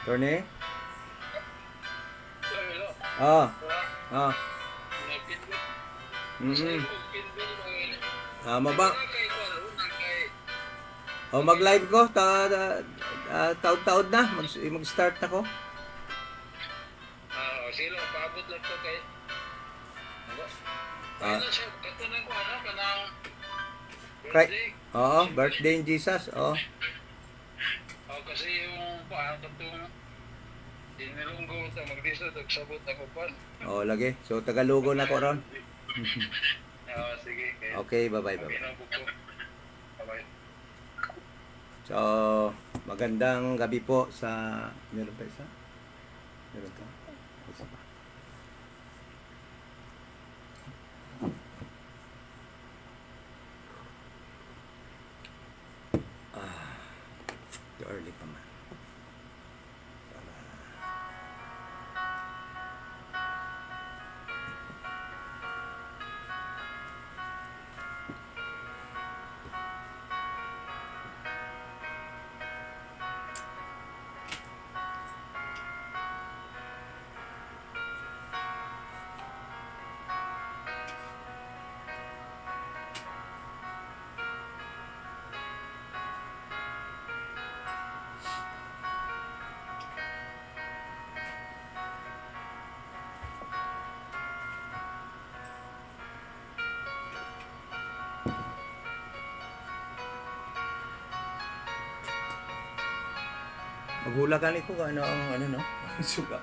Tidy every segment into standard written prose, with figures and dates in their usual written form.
Tony? Hello. Oh, Wala. oh. Nagpinbit. Mm-mm. Sa pinbit mo yun. Maba. Wala kay Kuan, wala kay Mag-live ko. Taod-taod na. Mag-start na ko. sila paabot lang to kay ano? Ah. Ano siya katunan ko ano kanang Right. birthday. Oo, birthday in Jesus. Oo. Kasi yung paano katong inilunggo ta magdisod og sabot ako pan. Oo, lagi. So, Tagalugo na ko ron. Sige. Kaya, Okay, bye-bye, bye-bye. pinabot ko. Bye-bye. So, magandang gabi po sa... Meron pa isa? Meron ka? Isa pa. Early pa man. Maghulagan ko ano ang ano no? Suga.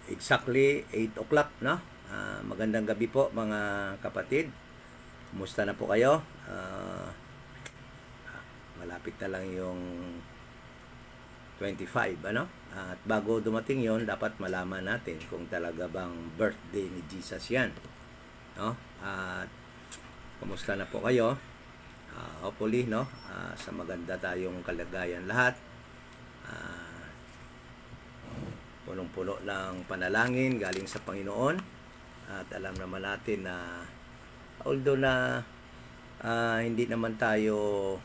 Exactly 8 o'clock, no? Magandang gabi po mga kapatid. Kumusta na po kayo? Malapit na lang yung 25, ano? At bago dumating yon, dapat malaman natin kung talaga bang birthday ni Jesus yan, no? At kumusta na po kayo? Hopefully, no? Sa maganda tayong kalagayan lahat. punong-puno ng panalangin galing sa Panginoon. At alam naman natin na although na hindi naman tayo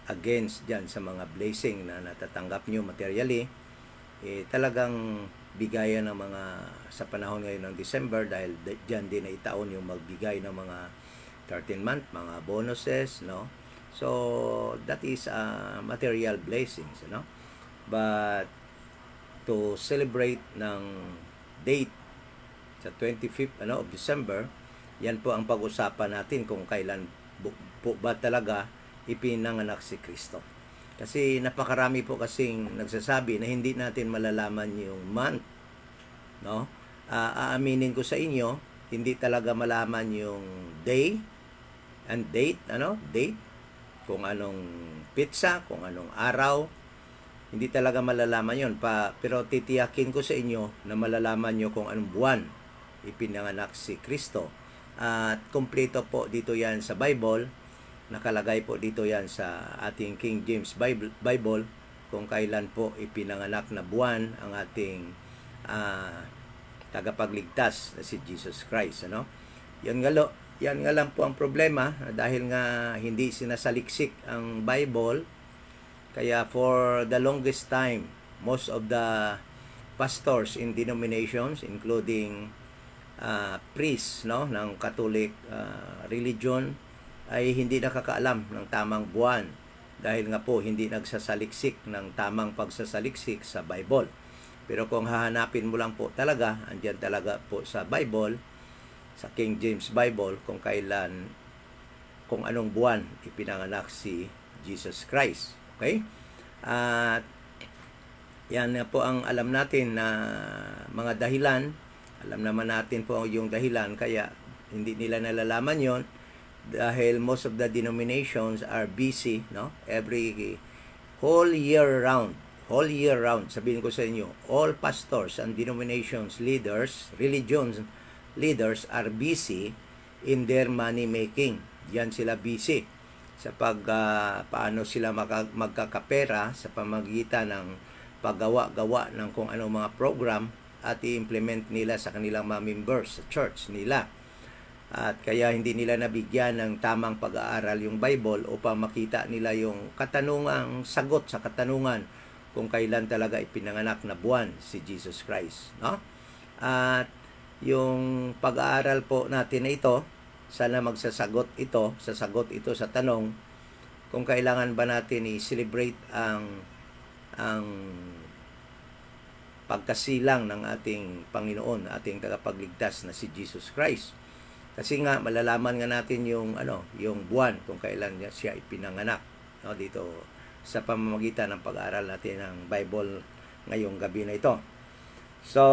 against dyan sa mga blessing na natatanggap nyo materially, talagang bigayan ng mga sa panahon ngayon ng December, dahil dyan din na itaon yung magbigay ng mga 13-month, mga bonuses, no? So, that is material blessings, no? But to celebrate ng date sa 25th of December, yan po ang pag-usapan natin kung kailan po ba talaga ipinanganak si Kristo. Kasi napakarami po kasing nagsasabi na hindi natin malalaman yung month, no? Aaminin ko sa inyo, hindi talaga malaman yung day and date, date, kung anong pitsa, kung anong araw, hindi talaga malalaman yon pero titiyakin ko sa inyo na malalaman nyo kung anong buwan ipinanganak si Kristo. At kompleto po dito yan sa Bible. Nakalagay po dito yan sa ating King James Bible kung kailan po ipinanganak na buwan ang ating tagapagligtas na si Jesus Christ. Yan nga lang po ang problema, dahil nga hindi sinasaliksik ang Bible. Kaya for the longest time, most of the pastors in denominations, including priests, ng Catholic religion, ay hindi nakakaalam ng tamang buwan, dahil nga po hindi nagsasaliksik ng tamang pagsasaliksik sa Bible. Pero kung hahanapin mo lang po talaga, andyan talaga po sa Bible, sa King James Bible, kung anong buwan ipinanganak si Jesus Christ. Okay? At yan na po ang alam natin na mga dahilan. Alam naman natin po yung dahilan, kaya hindi nila nalalaman yon, dahil most of the denominations are busy, no? Every whole year round, sabihin ko sa inyo, all pastors and denominations leaders, religions leaders are busy in their money making. Yan sila busy sa paano sila magkakapera sa pamagitan ng paggawa-gawa ng kung anong mga program at i-implement nila sa kanilang mga members sa church nila. At kaya hindi nila nabigyan ng tamang pag-aaral yung Bible upang makita nila yung sagot sa katanungan kung kailan talaga ipinanganak na buwan si Jesus Christ, no? At yung pag-aaral po natin na ito, sana sasagot ito sa tanong kung kailangan ba natin i-celebrate ang pagkasilang ng ating Panginoon, ating tagapagligtas na si Jesus Christ. Kasi nga malalaman nga natin yung buwan kung kailan siya ipinanganak, no, dito sa pamamagitan ng pag-aaral natin ng Bible ngayong gabi na ito. So,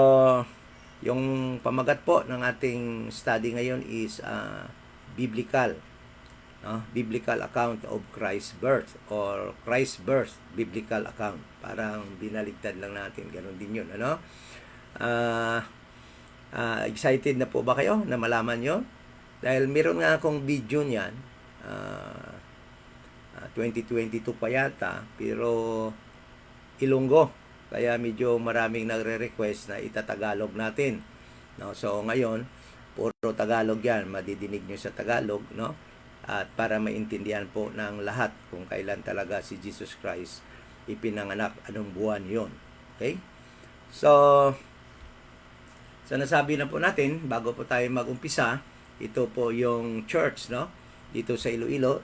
yung pamagat po ng ating study ngayon is biblical account of Christ's birth, or Christ's birth biblical account. Parang binaligtad lang natin, ganoon din yun, excited na po ba kayo na malaman yun? Dahil meron nga akong video niyan, 2022 pa yata, pero Ilonggo. Kaya medyo maraming nagre-request na itatagalog natin, no? So ngayon, puro Tagalog yan, madidinig nyo sa Tagalog, no? At para maintindihan po ng lahat kung kailan talaga si Jesus Christ ipinanganak, anong buwan yon. Okay? So nasabi na po natin, bago po tayo mag-umpisa, ito po yung church, no? Dito sa Iloilo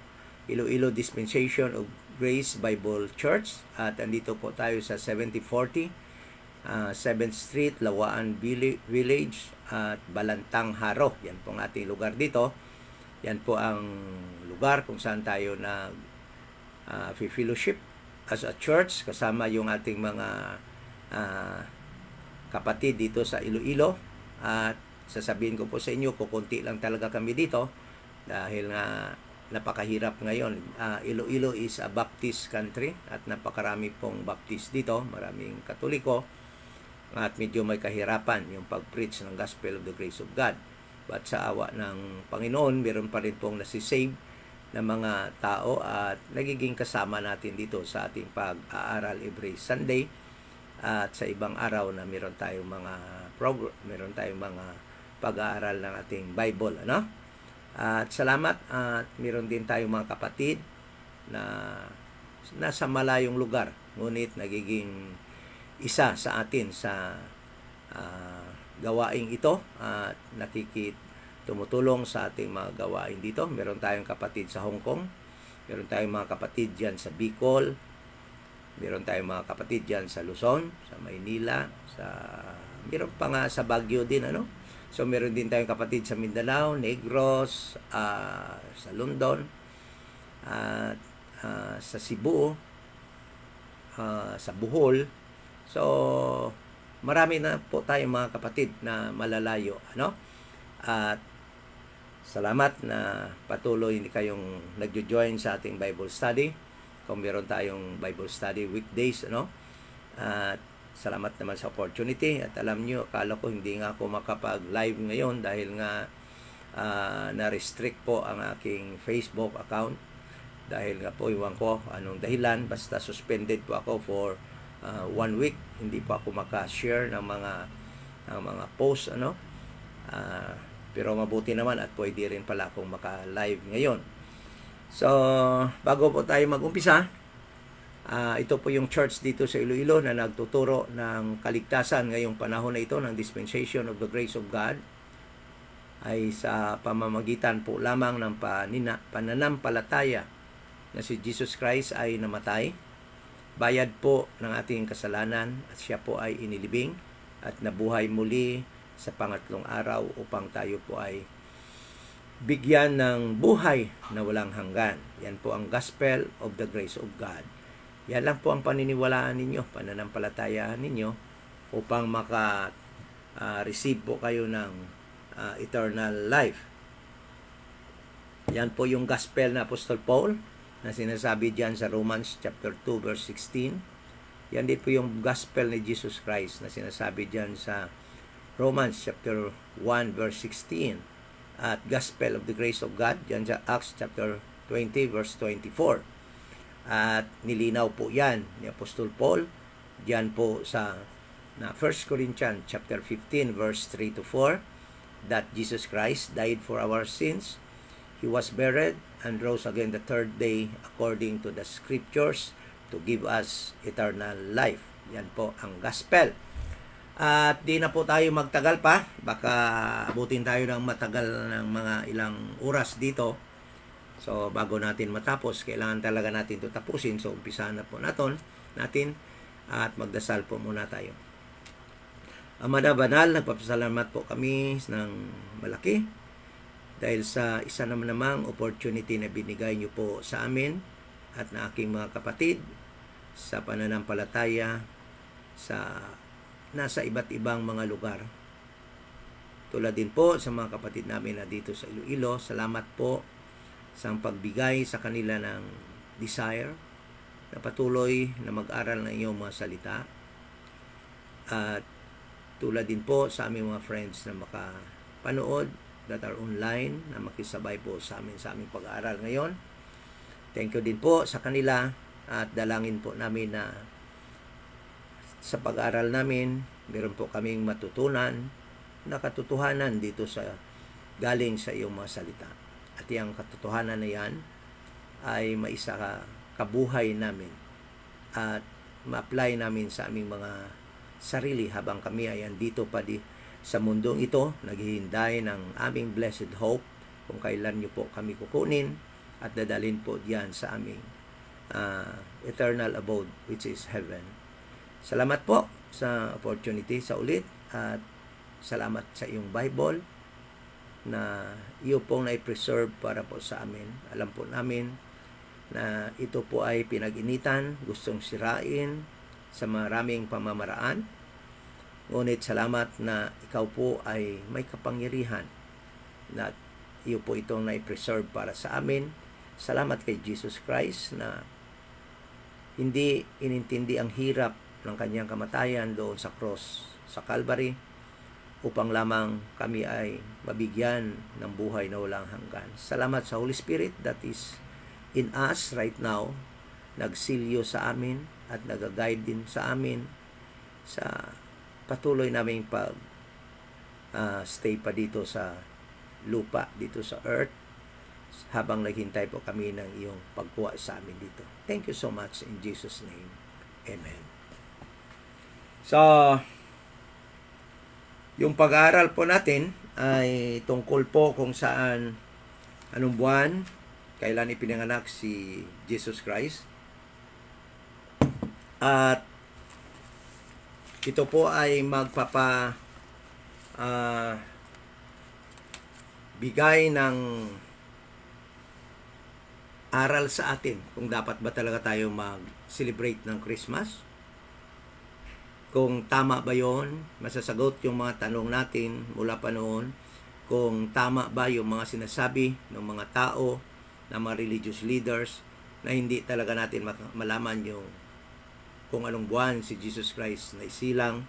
Dispensation of Grace Bible Church, at andito po tayo sa 7040 7th Street, Lawaan Village at Balantang Haro. Yan po ang ating lugar dito. Yan po ang lugar kung saan tayo fellowship as a church, kasama yung ating mga kapatid dito sa Iloilo. At sasabihin ko po sa inyo, kukunti lang talaga kami dito dahil nga napakahirap ngayon. Iloilo is a Baptist country at napakarami pong Baptist dito, maraming Katoliko, at medyo may kahirapan yung pag-preach ng Gospel of the Grace of God. But sa awa ng Panginoon, meron pa rin pong nasisave na mga tao at nagiging kasama natin dito sa ating pag-aaral every Sunday. at sa ibang araw na meron tayong mga meron tayong mga pag-aaral ng ating Bible, ano? At salamat, at meron din tayong mga kapatid na nasa malayong lugar, ngunit nagiging isa sa atin sa gawaing ito at tumutulong sa ating mga gawain dito. Meron tayong kapatid sa Hong Kong, meron tayong mga kapatid dyan sa Bicol, meron tayong mga kapatid dyan sa Luzon, sa Maynila, meron pa nga sa Baguio din, ano? So meron din tayong kapatid sa Mindanao, Negros, sa London, at sa Cebu, sa Bohol. So marami na po tayong mga kapatid na malalayo, ano? At salamat na patuloy kayong nagjo-join sa ating Bible study. Kung meron tayong Bible study weekdays, ano? At salamat naman sa opportunity. At alam nyo, akala ko hindi nga ako makapag-live ngayon dahil nga na-restrict po ang aking Facebook account. Dahil nga po, iwan ko anong dahilan. Basta suspended po ako for 1 week. Hindi po ako maka-share ng mga posts, ano? Pero mabuti naman at pwede rin pala akong maka-live ngayon. So, bago po tayo mag-umpisa, ito po yung church dito sa Iloilo na nagtuturo ng kaligtasan ngayong panahon na ito ng dispensation of the grace of God, ay sa pamamagitan po lamang ng pananampalataya na si Jesus Christ ay namatay, bayad po ng ating kasalanan, at siya po ay inilibing at nabuhay muli sa pangatlong araw upang tayo po ay bigyan ng buhay na walang hanggan. Yan po ang gospel of the grace of God. Yan lang po ang paniniwalaan ninyo, pananampalatayaan ninyo upang receive po kayo ng eternal life. Yan po yung gospel na Apostle Paul na sinasabi diyan sa Romans chapter 2 verse 16. Yan din po yung gospel ni Jesus Christ na sinasabi diyan sa Romans chapter 1 verse 16. At gospel of the grace of God diyan sa Acts chapter 20 verse 24. At nilinaw po yan ni Apostle Paul diyan po sa 1 Corinthians chapter 15 verse 3 to 4, that Jesus Christ died for our sins, He was buried and rose again the third day according to the scriptures to give us eternal life. Yan po ang gospel. At di na po tayo magtagal pa, baka abutin tayo ng matagal ng mga ilang oras dito. So bago natin matapos, kailangan talaga natin ito tapusin. So umpisahan na po natin at magdasal po muna tayo. Ama na banal, nagpapasalamat po kami ng malaki dahil sa isa naman namang opportunity na binigay niyo po sa amin at na aking mga kapatid sa pananampalataya sa nasa iba't ibang mga lugar. Tulad din po sa mga kapatid namin na dito sa Iloilo, salamat po sa pagbigay sa kanila ng desire na patuloy na mag-aral ng iyong mga salita. At tulad din po sa aming mga friends na makapanood that are online, na makisabay po sa aming pag-aaral ngayon. Thank you din po sa kanila at dalangin po namin na sa pag-aaral namin, meron po kaming matutunan na katotohanan dito sa galing sa iyong mga salita. At yung katotohanan na yan ay maisa kabuhay namin at ma-apply namin sa aming mga sarili habang kami ay andito pa sa mundong ito, naghihinday ng aming blessed hope kung kailan niyo po kami kukunin at dadalhin po diyan sa aming eternal abode, which is heaven. Salamat po sa opportunity sa ulit at salamat sa iyong Bible na iyo pong na-preserve para po sa amin. Alam po namin na ito po ay pinag-initan, gustong sirain sa maraming pamamaraan. Ngunit salamat na ikaw po ay may kapangyarihan na iyo po itong na-preserve para sa amin. Salamat kay Jesus Christ na hindi inintindi ang hirap ng kanyang kamatayan doon sa cross sa Calvary upang lamang kami ay mabigyan ng buhay na walang hanggan. Salamat sa Holy Spirit that is in us right now, nagsilyo sa amin at nag-guide din sa amin sa patuloy naming pag stay pa dito sa lupa, dito sa earth, habang naghintay po kami ng iyong pagkuha sa amin dito. Thank you so much in Jesus' name. Amen. So, yung pag-aaral po natin ay tungkol po kung saan, anong buwan, kailan ipinanganak si Jesus Christ. At ito po ay bigay ng aral sa atin kung dapat ba talaga tayo mag-celebrate ng Christmas. Kung tama ba yon, masasagot yung mga tanong natin mula pa noon. Kung tama ba yung mga sinasabi ng mga tao, ng mga religious leaders, na hindi talaga natin malaman yung kung anong buwan si Jesus Christ na isilang.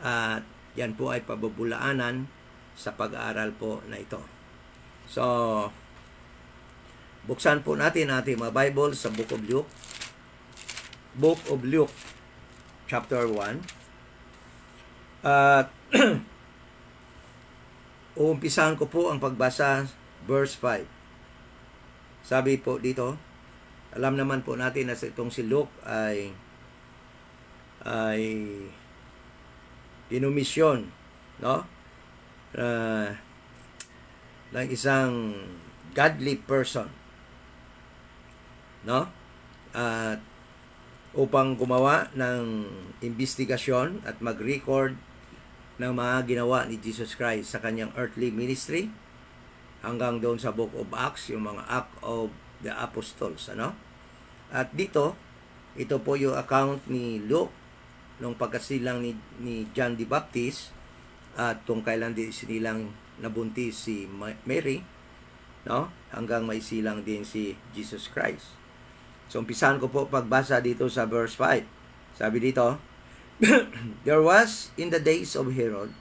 At yan po ay pabubulaanan sa pag-aaral po na ito. So, buksan po natin ating mga Bible sa Book of Luke. Book of Luke, chapter 1. At uumpisahan ko po ang pagbasa, verse 5. Sabi po dito, alam naman po natin na itong si Luke ay inomisyon, no? Ng isang godly person, no? At upang gumawa ng investigasyon at mag-record ng mga ginawa ni Jesus Christ sa kanyang earthly ministry hanggang doon sa Book of Acts, yung mga Act of the Apostles, ano? At dito, ito po yung account ni Luke nung pagkasilang ni John the Baptist at kung kailan din sinilang nabuntis si Mary, no? Hanggang may silang din si Jesus Christ. So, umpisahan ko po pagbasa dito sa verse 5. Sabi dito, there was in the days of Herod,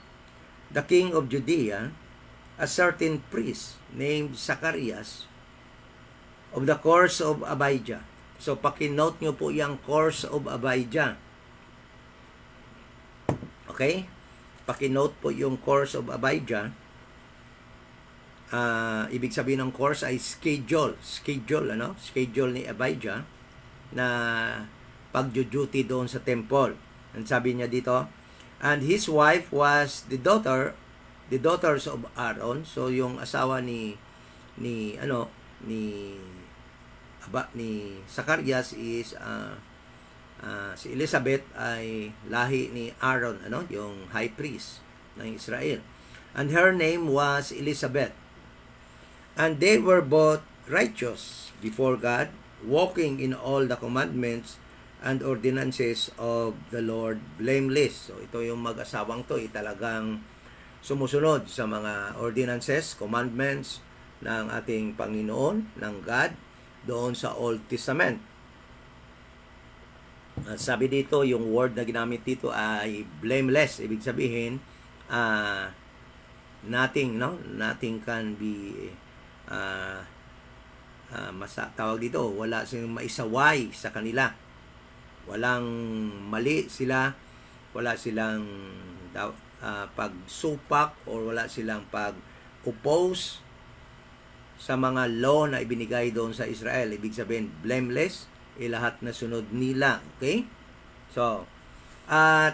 the king of Judea, a certain priest named Zacharias of the course of Abijah. So, pakinote nyo po yung course of Abijah. Okay? Pakinote po yung course of Abijah. Ibig sabihin ng course ay schedule, ano? Schedule ni Abijah na pag-duty doon sa temple. And sabi niya dito, and his wife was the daughters of Aaron. So yung asawa ni Zacharias is si Elizabeth ay lahi ni Aaron, ano? Yung high priest ng Israel. And her name was Elizabeth. And they were both righteous before God, walking in all the commandments and ordinances of the Lord blameless. So ito yung mag-asawang to, talagang sumusunod sa mga ordinances, commandments ng ating Panginoon, ng God, doon sa Old Testament. At sabi dito, yung word na ginamit dito ay blameless. Ibig sabihin, nothing can be tawag dito, wala silang maisaway sa kanila. Walang mali sila, wala silang pagsupak or wala silang pag-oppose sa mga law na ibinigay doon sa Israel. Ibig sabihin, blameless, lahat na sunod nila. Okay? So, at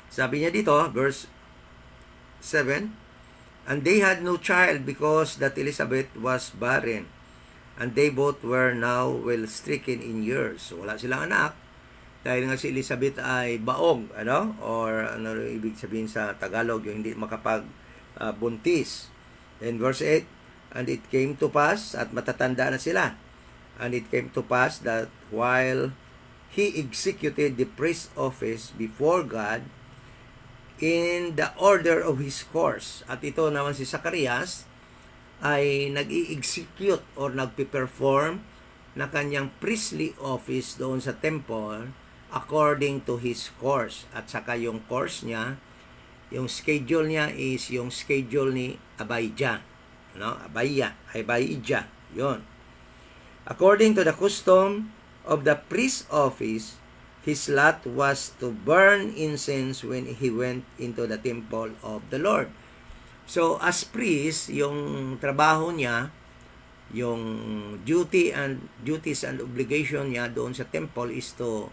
sabi niya dito, verse 7, and they had no child because that Elizabeth was barren, and they both were now well stricken in years. So, wala silang anak dahil nga si Elizabeth ay baog, ano? Or ano ibig sabihin sa Tagalog, yung hindi buntis. And verse 8, and it came to pass, at matatanda na sila, and it came to pass that while he executed the priest's office before God in the order of his course. At ito naman si Zacharias ay nag-i-execute or nagpe-perform na kanyang priestly office doon sa temple according to his course. At saka yung course niya, yung schedule niya is yung schedule ni Abijah. No? Abijah. Yun. According to the custom of the priest office, his lot was to burn incense when he went into the temple of the Lord. So, as priest, yung trabaho niya, yung duties and obligation niya doon sa temple is to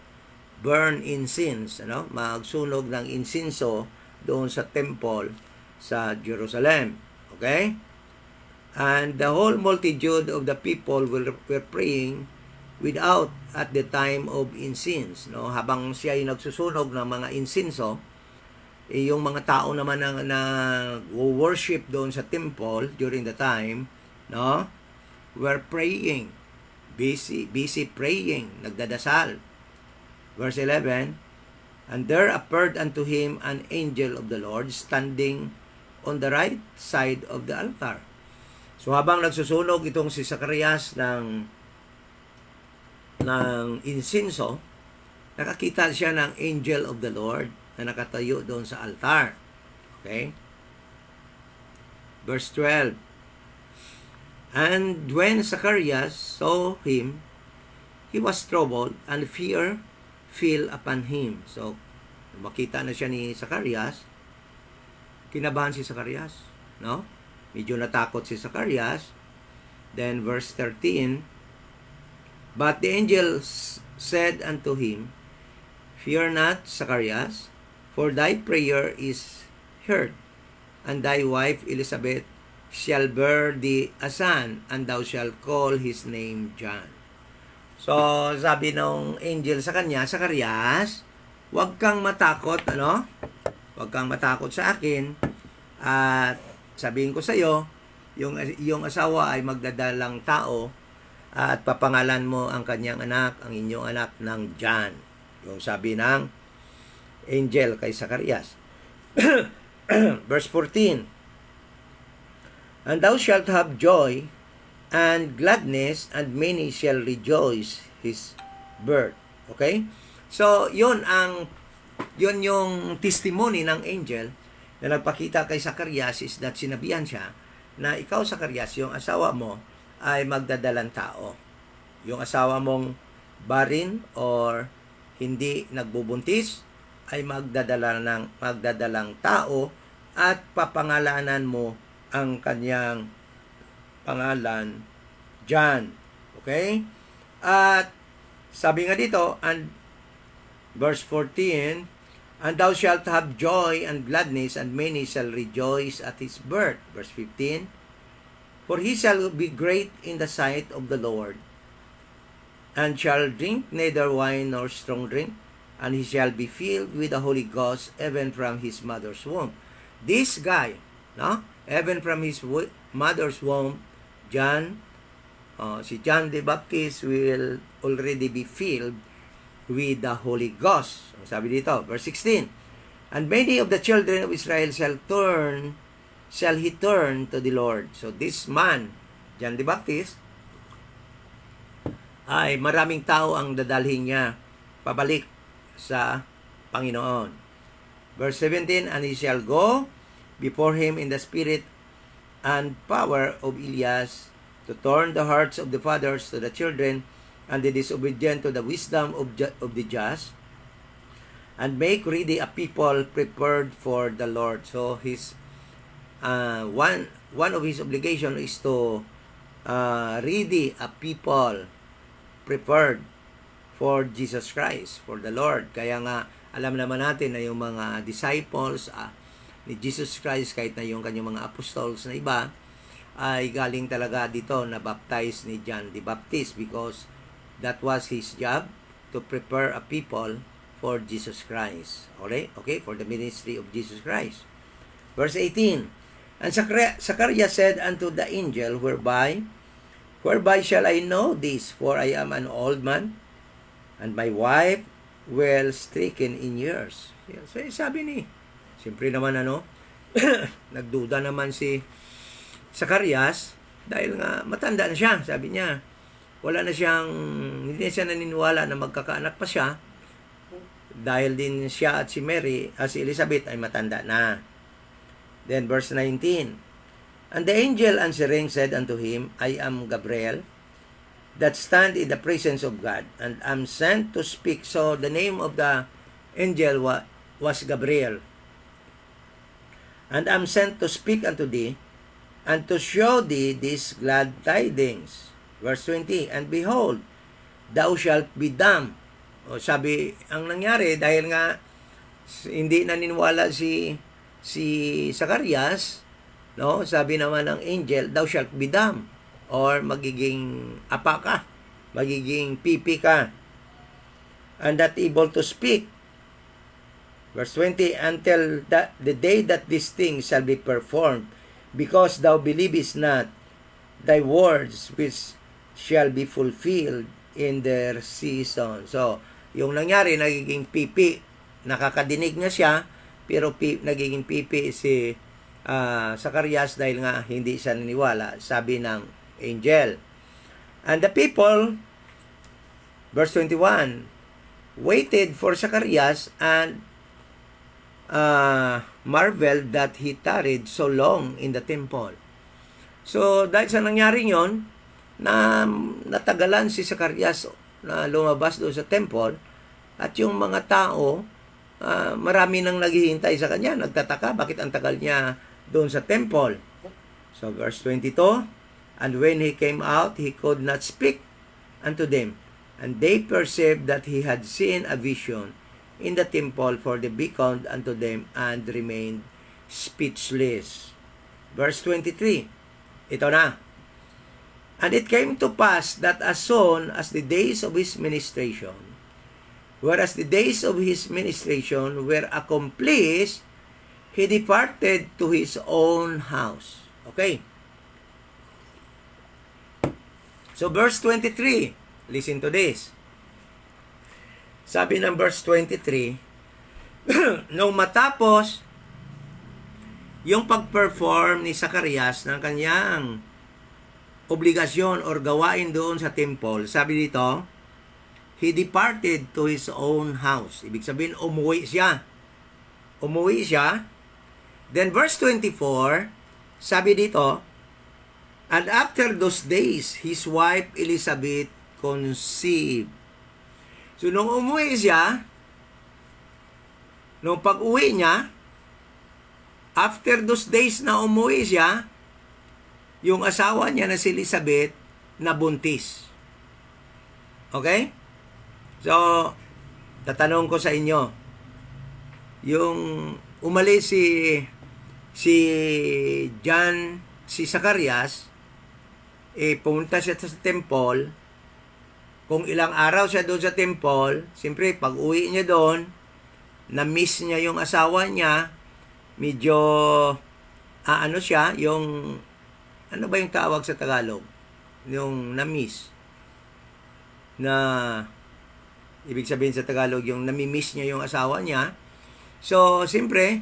burn incense, magsunog ng insinso doon sa temple sa Jerusalem. Okay? And the whole multitude of the people were praying without at the time of incense. Habang siya ay nagsusunog ng mga insinso, yung mga tao naman na worship doon sa temple during the time, were praying, busy praying, nagdadasal. Verse 11, and there appeared unto him an angel of the Lord standing on the right side of the altar. So habang nagsusunog itong si Zacarias ng insinso, nakakita siya ng angel of the Lord na nakatayo doon sa altar. Okay? Verse 12, and when Zacarias saw him, he was troubled, and fear fell upon him. So, makita na siya ni Zacarias, kinabahan si Zacarias, Medyo natakot si Zacarias. Then verse 13, but the angel said unto him, fear not, Zacarias, for thy prayer is heard, and thy wife Elizabeth shall bear thee a son, and thou shalt call his name John. So, sabi ng angel sa kanya, Zacarias, huwag kang matakot, Huwag kang matakot sa akin. At sabihin ko sa iyo, yung asawa ay magdadalang tao at papangalan mo ang kanyang anak, ang inyong anak ng John. Yung sabi ng angel kay Zacarias. Verse 14, and thou shalt have joy and gladness, and many shall rejoice his birth. Okay? So, yun yung testimony ng angel na nagpakita kay Zacarias is that sinabihan siya na ikaw, Zacarias, yung asawa mo ay magdadalang tao. Yung asawa mong barren or hindi nagbubuntis ay magdadalang tao at papangalanan mo ang kanyang pangalan, John. Okay? At sabi nga dito, and verse 14, and thou shalt have joy and gladness, and many shall rejoice at his birth. Verse 15, for he shall be great in the sight of the Lord, and shall drink neither wine nor strong drink, and he shall be filled with the Holy Ghost even from his mother's womb. This guy, even from his mother's womb, si John the Baptist will already be filled with the Holy Ghost. Sabi dito, verse 16, and many of the children of Israel shall he turn to the Lord. So this man, John the Baptist, ay maraming tao ang dadalhin niya pabalik sa Panginoon. Verse 17, and he shall go before him in the spirit and power of Elias, to turn the hearts of the fathers to the children, and the disobedient to the wisdom of the just, and make ready a people prepared for the Lord. So his one of his obligation is to ready a people prepared for Jesus Christ, for the Lord. Kaya nga alam naman natin na yung mga disciples ni Jesus Christ, kahit na yung kanyang mga apostles na iba, ay galing talaga dito na baptize ni John the Baptist, because that was his job, to prepare a people for Jesus Christ. Okay? For the ministry of Jesus Christ. Verse 18, and Zacharias said unto the angel, whereby shall I know this? For I am an old man, and my wife well stricken in years. So sabi ni, siyempre naman nagduda naman si Zacarias dahil nga matanda na siya. Sabi niya, hindi na siya naniniwala na magkakaanak pa siya, dahil din siya at si Elizabeth ay matanda na. Then verse 19, and the angel answering said unto him, I am Gabriel, that stand in the presence of God, and am sent to speak. So the name of the angel was Gabriel. And am sent to speak unto thee, and to show thee these glad tidings. Verse 20, and behold, thou shalt be dumb. O sabi, ang nangyari, dahil nga hindi naniniwala si Zacarias, no? Sabi naman ng angel, thou shalt be dumb, or magiging apa ka, magiging pipi ka, and not able to speak. Verse 20, until the day that these things shall be performed, because thou believest not thy words which shall be fulfilled in their season. So, yung nangyari, nagiging pipi. Nakakadinig na siya, pero nagiging pipi si Zacarias dahil nga hindi siya naniwala, sabi ng angel. And the people, verse 21, waited for Zacarias and marveled that he tarried so long in the temple. So, dahil sa nangyari yon, na natagalan si Zacarias na lumabas doon sa temple, at yung mga tao, marami nang naghihintay sa kanya, nagtataka bakit ang tagal niya doon sa temple. So, verse 22, and when he came out, he could not speak unto them, and they perceived that he had seen a vision in the temple, for they beckoned unto them and remained speechless. Verse 23, ito na. And it came to pass that as soon as the days of his ministration, whereas the days of his ministration were accomplished, he departed to his own house. Okay. So verse 23, listen to this. Sabi ng verse 23, nung matapos yung pag-perform ni Zacarias ng kanyang obligasyon or gawain doon sa temple, sabi dito, he departed to his own house. Ibig sabihin, umuwi siya. Umuwi siya. Then verse 24, sabi dito, and after those days, his wife Elizabeth conceived. So, nung umuwi siya, nung pag-uwi niya, after those days na umuwi siya, yung asawa niya na si Elizabeth, nabuntis. Okay? So, tatanong ko sa inyo, yung umalis si Zacarias, pumunta siya sa temple, kung ilang araw siya doon sa temple, siyempre, pag uwi niya doon, na-miss niya yung asawa niya, medyo, ano siya, yung, ano ba yung tawag sa Tagalog? Yung na-miss. Na, ibig sabihin sa Tagalog, yung nami-miss niya yung asawa niya. So, siyempre,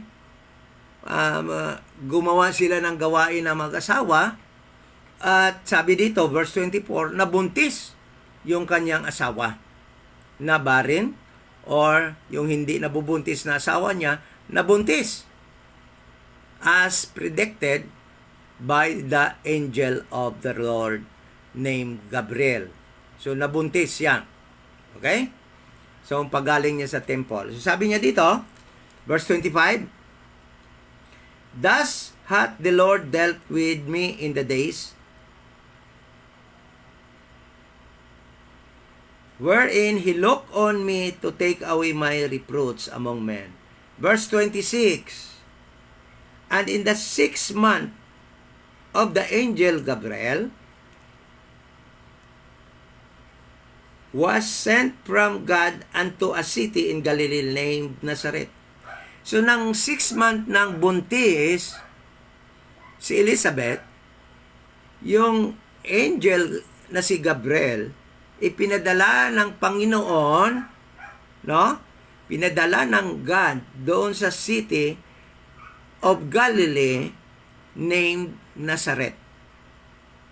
gumawa sila ng gawain ng mag-asawa, at sabi dito, verse 24, nabuntis yung kanyang asawa na barren, or yung hindi nabubuntis na asawa niya, nabuntis as predicted by the angel of the Lord named Gabriel. So, nabuntis siya. Okay? So, pagaling niya sa temple. So, sabi niya dito, verse 25, thus hath the Lord dealt with me in the days wherein he looked on me to take away my reproach among men. Verse 26, and in the 6th month of the angel Gabriel was sent from God unto a city in Galilee named Nazareth. So, nang 6 month ng buntis si Elizabeth, yung angel na si Gabriel, ipinadala ng Panginoon, no? Pinadala ng God doon sa city of Galilee named Nazareth.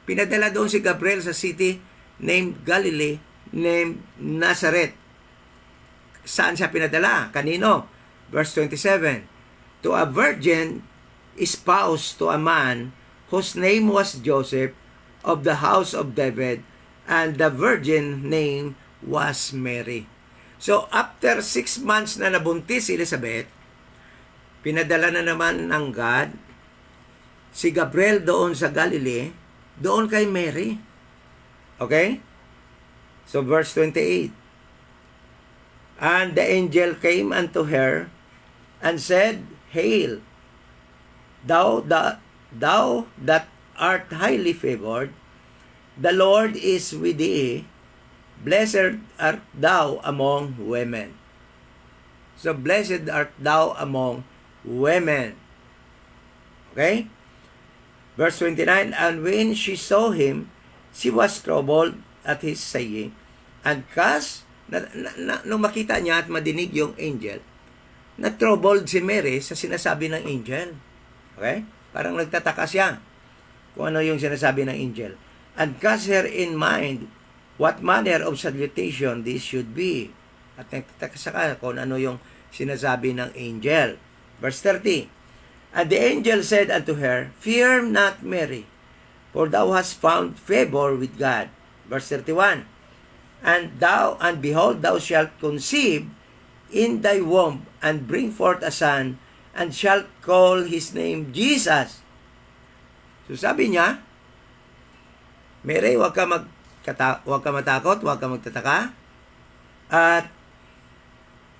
Pinadala doon si Gabriel sa city named Galilee named Nazareth. Saan siya pinadala? Kanino? Verse 27, to a virgin espoused to a man whose name was Joseph, of the house of David, and the virgin name was Mary. So, after 6 months na nabuntis si Elizabeth, pinadala na naman ng God si Gabriel doon sa Galilee, doon kay Mary. Okay? So, verse 28. And the angel came unto her and said, Hail, thou that art highly favored, the Lord is with thee, blessed art thou among women. So, blessed art thou among women. Okay? Verse 29, and when she saw him, she was troubled at his saying, and nung makita niya at madinig yung angel, na-troubled si Mary sa sinasabi ng angel. Okay? Parang nagtataka siya kung ano yung sinasabi ng angel. And cast her in mind what manner of salutation this should be. At nagtataka siya kung ano yung sinasabi ng angel. Verse 30. And the angel said unto her, Fear not, Mary, for thou hast found favor with God. Verse 31. And behold, thou shalt conceive in thy womb, and bring forth a son, and shalt call his name Jesus. So sabi niya, Mary, huwag ka matakot, huwag ka magtataka. At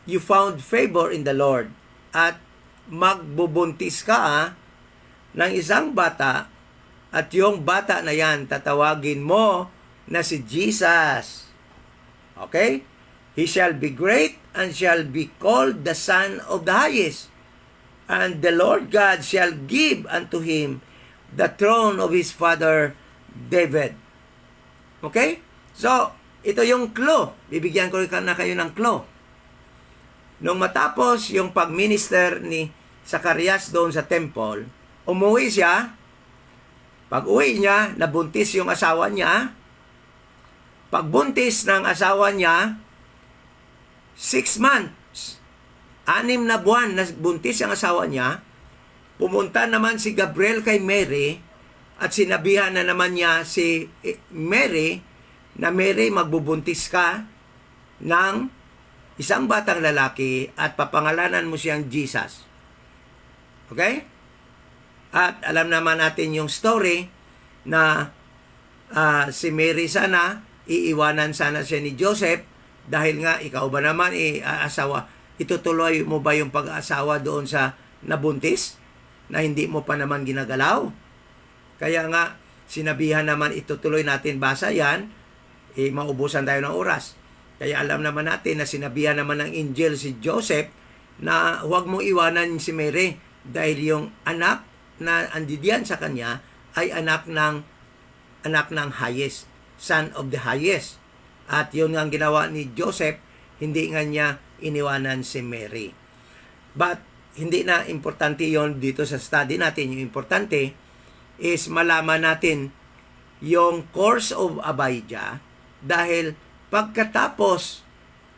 you found favor in the Lord. At magbubuntis ka ng isang bata, at yung bata na yan, tatawagin mo na si Jesus. Okay? He shall be great and shall be called the Son of the Highest. And the Lord God shall give unto him the throne of his father David. Okay? So, ito yung clue. Bibigyan ko na kayo ng clue. Nung matapos yung pag-minister ni Zacarias doon sa temple, umuwi siya. Pag-uwi niya, nabuntis yung asawa niya. Pagbuntis ng asawa niya, 6 months, 6 na buwan na buntis ang asawa niya, pumunta naman si Gabriel kay Mary at sinabihan na naman niya si Mary na Mary, magbubuntis ka ng isang batang lalaki at papangalanan mo siyang Jesus. Okay? At alam naman natin yung story na si Mary sana, iiwanan sana siya ni Joseph dahil nga ikaw ba naman asawa, itutuloy mo ba yung pag-asawa doon sa nabuntis na hindi mo pa naman ginagalaw? Kaya nga sinabihan naman itutuloy natin, basa yan, maubusan tayo ng oras. Kaya alam naman natin na sinabihan naman ng angel si Joseph na huwag mong iwanan si Mary dahil yung anak na andidiyan sa kanya ay anak ng highest, son of the highest. At yun ang ginawa ni Joseph, hindi nga niya iniwanan si Mary. But hindi na importante yon dito sa study natin. Yung importante is malaman natin yung course of Abijah, dahil pagkatapos,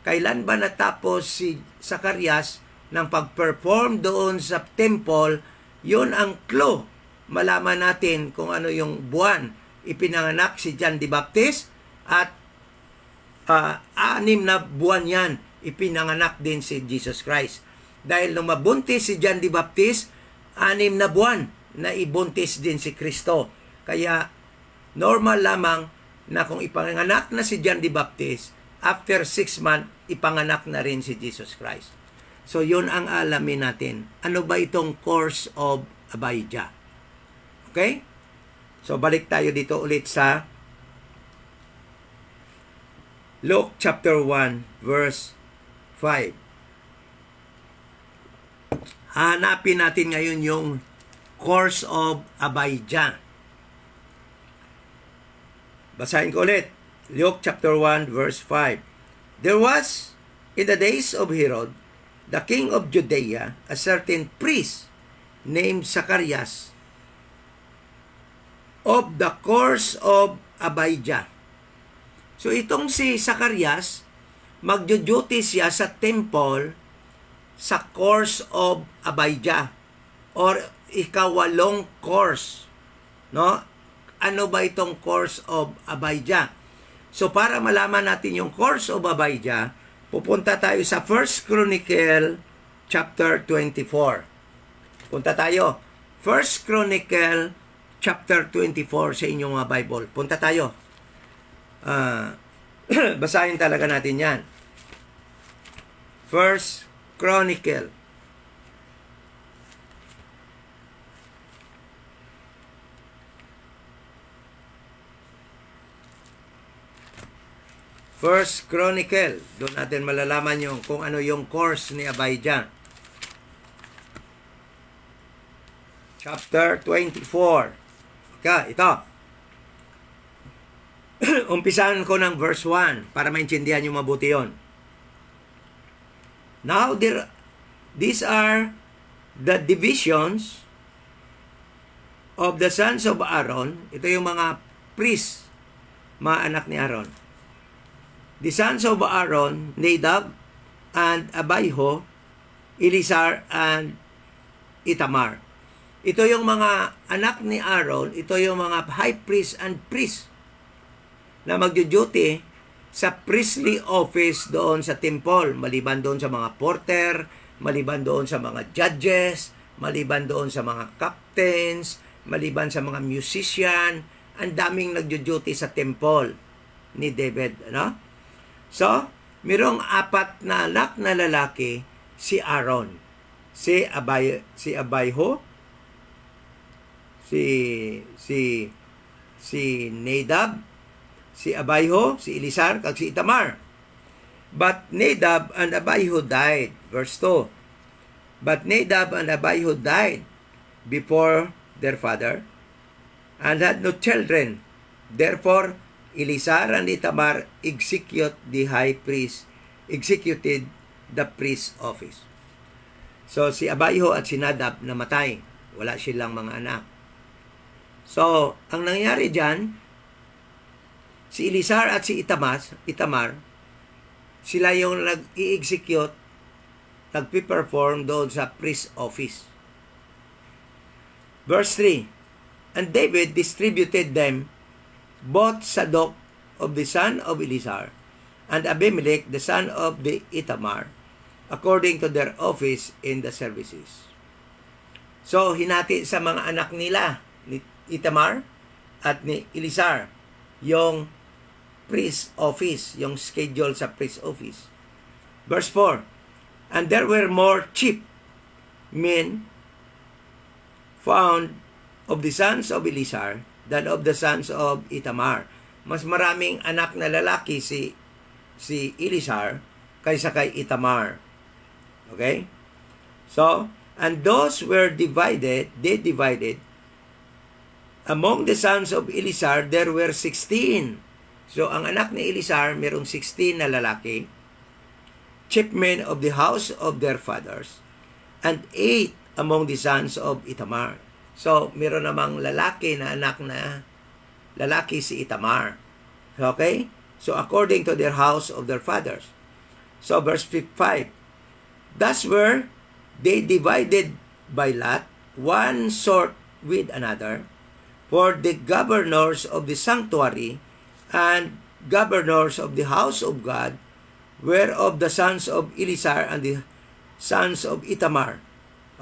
kailan ba natapos si Zacarias ng pag-perform doon sa temple, yun ang clue. Malaman natin kung ano yung buwan ipinanganak si John the Baptist, at 6 na buwan yan ipinanganak din si Jesus Christ. Dahil nung mabuntis si John the Baptist, 6 na buwan na ibuntis din si Kristo. Kaya normal lamang na kung ipanganak na si John the Baptist, after 6 months, ipanganak na rin si Jesus Christ. So, yun ang alamin natin. Ano ba itong course of Abijah? Okay? So, balik tayo dito ulit sa Luke chapter 1, verse 5. Hanapin natin ngayon yung course of Abijah. Basahin ko ulit. Luke chapter 1, verse 5. There was, in the days of Herod, the king of Judea, a certain priest named Zacharias, of the course of Abijah. So itong si Zacarias, magjo-duty siya sa temple sa course of Abijah, or ikawalong course. No? Ano ba itong course of Abijah? So para malaman natin yung course of Abijah, pupunta tayo sa 1 Chronicle chapter 24. Punta tayo. 1 Chronicle chapter 24 sa inyong mga Bible. Punta tayo. Basahin talaga natin yan. 1 Chronicle. First Chronicle. Doon natin malalaman yung kung ano yung course ni Abijah. Chapter 24. Okay, ito. Umpisahan ko ng verse 1 para maintindihan nyo mabuti yun. Now, these are the divisions of the sons of Aaron. Ito yung mga priests, mga anak ni Aaron. The sons of Aaron, Nadab and Abihu, Eleazar and Itamar. Ito yung mga anak ni Aaron, ito yung mga high priest and priest na magjo-duty sa priestly office doon sa temple, maliban doon sa mga porter, maliban doon sa mga judges, maliban doon sa mga captains, maliban sa mga musician, ang daming nagjo-duty sa temple ni David, no? So, mayroong 4 na anak na lalaki si Aaron. Si Abihu, si Nadab, si Abihu, si Eleazar, kag si Itamar. But Nadab and Abihu died. Verse 2. But Nadab and Abihu died before their father and had no children. Therefore, Eleazar and Itamar executed the priest office. So, si Abihu at si Nadab namatay. Wala silang mga anak. So, ang nangyari dyan, si Eleazar at si Itamar, sila yung nag-i-execute, nag-perform doon sa priest office. Verse 3, and David distributed them, both Zadok of the son of Eleazar, and Abimelech the son of the Itamar, according to their office in the services. So, hinati sa mga anak nila, ni Itamar at ni Eleazar, yung priest office, yung schedule sa priest office. Verse 4, and there were more chief men found of the sons of Eleazar than of the sons of Itamar. Mas maraming anak na lalaki si Eleazar kaysa kay Itamar. Okay? So, and those were divided, among the sons of Eleazar, there were 16. So, ang anak ni Eleazar, mayroong 16 na lalaki, chief men of the house of their fathers, and 8 among the sons of Itamar. So, mayroon namang lalaki na anak na lalaki si Itamar. Okay? So, according to their house of their fathers. So, verse 5, thus were they divided by lot, one sort with another, for the governors of the sanctuary and governors of the house of God were of the sons of Eleazar and the sons of Itamar.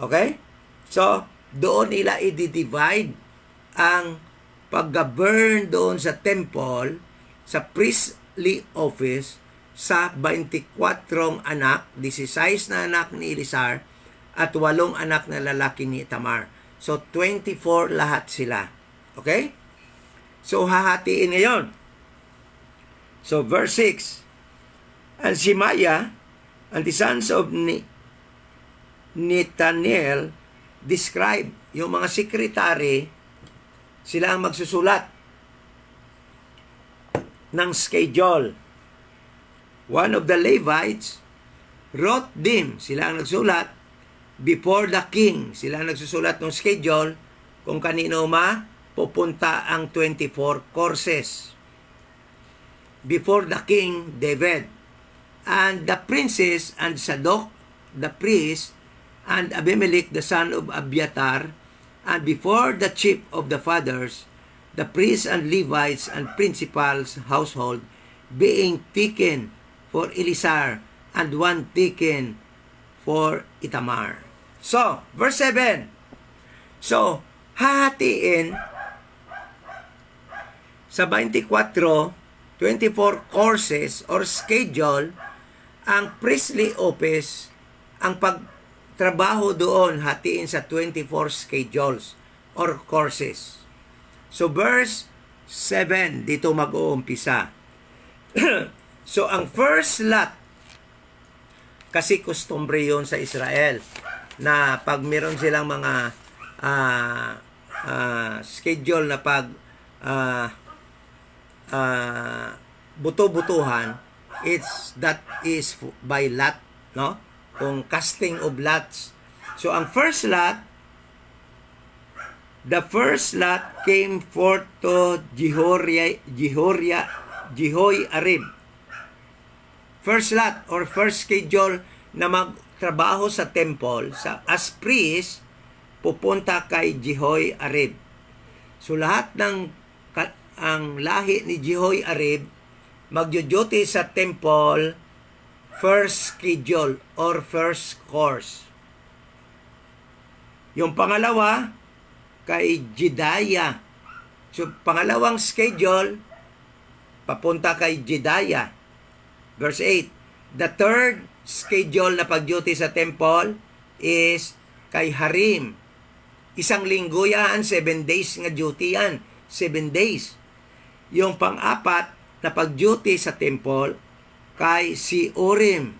Okay? So, doon nila i-divide ang pag-govern doon sa temple, sa priestly office, sa 24 anak, 16 na anak ni Eleazar, at 8 anak na lalaki ni Itamar. So, 24 lahat sila. Okay? So, hahatiin ngayon. So, verse 6. And Shemaiah and the sons of Netaniel describe, yung mga sekretary, sila ang magsusulat ng schedule. One of the Levites wrote them, sila ang nagsulat, before the king. Sila ang nagsusulat ng schedule kung kanino pupunta ang 24 courses. Before the king, David. And the princes and Zadok, the priest, and Abimelech, the son of Abiathar, and before the chief of the fathers, the priests and Levites and principals household, being taken for Elisar, and 1 taken for Itamar. So, verse 7. So, hahatiin sa 24 courses or schedule ang priestly office, ang pagtrabaho doon hatiin sa 24 schedules or courses. So, verse 7, dito mag-uumpisa. So, ang first lot, kasi customary yun sa Israel, na pag meron silang mga schedule na pag buto-butuhan, that is by lot, no? Kung casting of lots. So, ang first lot, the first lot came forth to Jehoiarib. First lot or first schedule na magtrabaho sa temple as priest, pupunta kay Jehoiarib. So lahat ng ang lahi ni Jehoiarib magjo-duty sa temple first schedule or first course. Yung pangalawa kay Jedaiah. So pangalawang schedule papunta kay Jedaiah. Verse 8, the third schedule na pag-duty sa temple is kay Harim. Isang linggo yan, 7 days nga duty yan. 7 days. Yung pang-apat na pag-duty sa temple kay si Urim.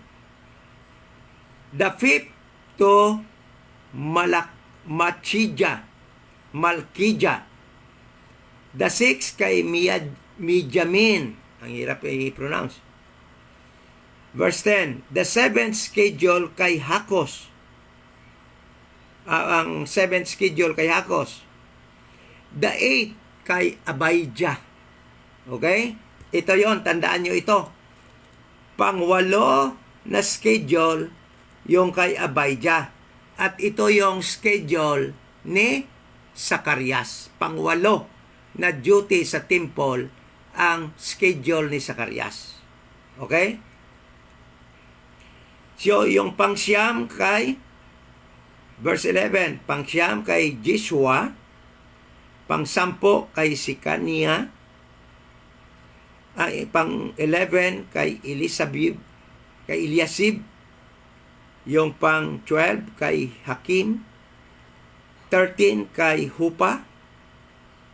The fifth to Malkija. The sixth kay Mijamin. Ang hirap i-pronounce. Verse 10, the seventh schedule kay Hakos. Ang seventh schedule kay Hakos. The eighth kay Abijah. Okay? Ito yon, tandaan nyo ito. Pang-walo na schedule yung kay Abijah. At ito yung schedule ni Zacarias. Pang-walo na duty sa temple ang schedule ni Zacarias. Okay? So, yung pang-siyam kay, verse 11, pang-siyam kay Joshua, pang-sampo kay Sikania, pang-11 kay Eliasib, yung pang-12 kay Hakim, 13 kay Hupa,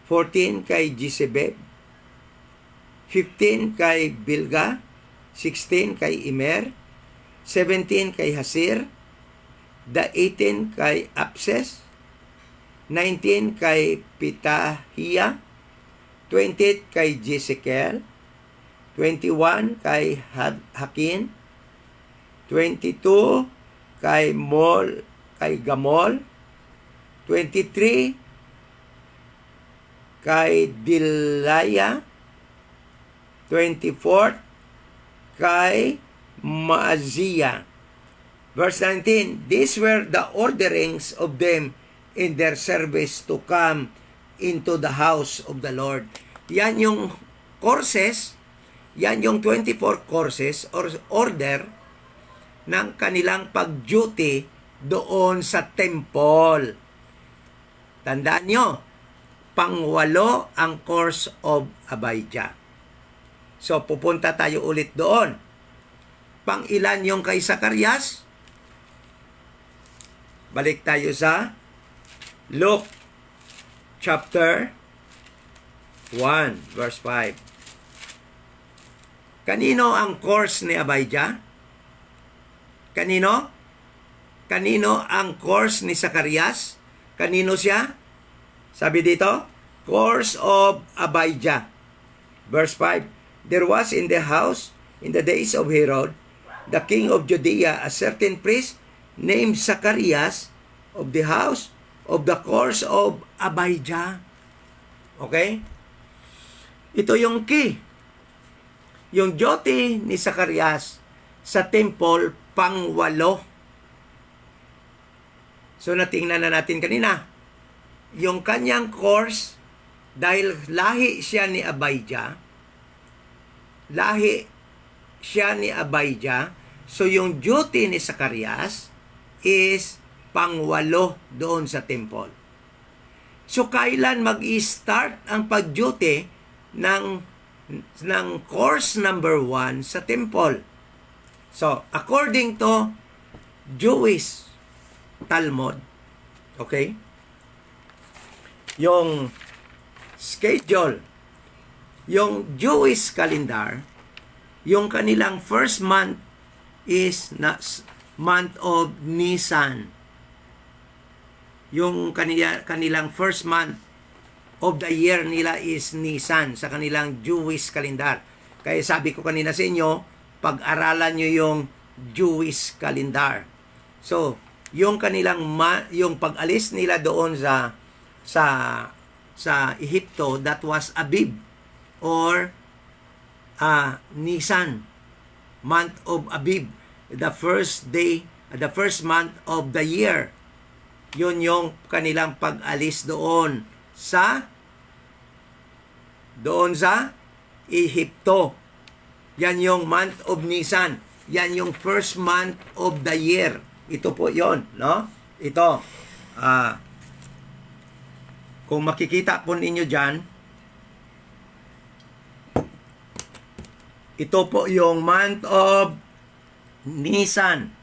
14 kay Jezebel, 15 kay Bilga, 16 kay Imer, 17 kay Hasir, the 18 kay Apses, 19 kay Pitahia, 20 kay Jesekiel, 21 kay Hakin, 22 kay Gamol, 23 kay Dilaya, 24 kay Maazia. Verse 19, these were the orderings of them in their service to come into the house of the Lord. Yan yung courses, yan yung 24 courses or order ng kanilang pag-duty doon sa temple. Tandaan nyo, pang-walo ang course of Abijah. So, pupunta tayo ulit doon. Pang-ilan yung kay Zacarias? Balik tayo sa Luke chapter 1, verse 5. Kanino ang course ni Abijah? Kanino? Kanino ang course ni Zacarias? Kanino siya? Sabi dito, course of Abijah. Verse 5, there was in the house in the days of Herod, the king of Judea, a certain priest named Zacarias of the house of the course of Abijah. Okay? Ito yung key. Yung duty ni Zacarias sa temple, pang-walo. So, natingnan na natin kanina. Yung kanyang course, dahil lahi siya ni Abijah, lahi siya ni Abijah. So yung duty ni Zacarias is pangwalo doon sa temple. So kailan mag-i-start ang pag-duty ng course number 1 sa temple? So according to Jewish Talmud, okay? Yung schedule, yung Jewish calendar, yung kanilang first month is month of Nisan. Yung kanilang first month of the year nila is Nisan sa kanilang Jewish calendar. Kaya sabi ko kanina sa inyo, pag-aralan nyo yung Jewish calendar. So, yung kanilang yung pag-alis nila doon sa Ehipto, that was Abib or Nisan, month of Abib, the first month of the year. Yun yung kanilang pag-alis doon sa Ehipto. Yan yung month of Nisan. Yan yung first month of the year. Ito po yon, no? Ito. Kung makikita po ninyo dyan, ito po yung month of Nisan.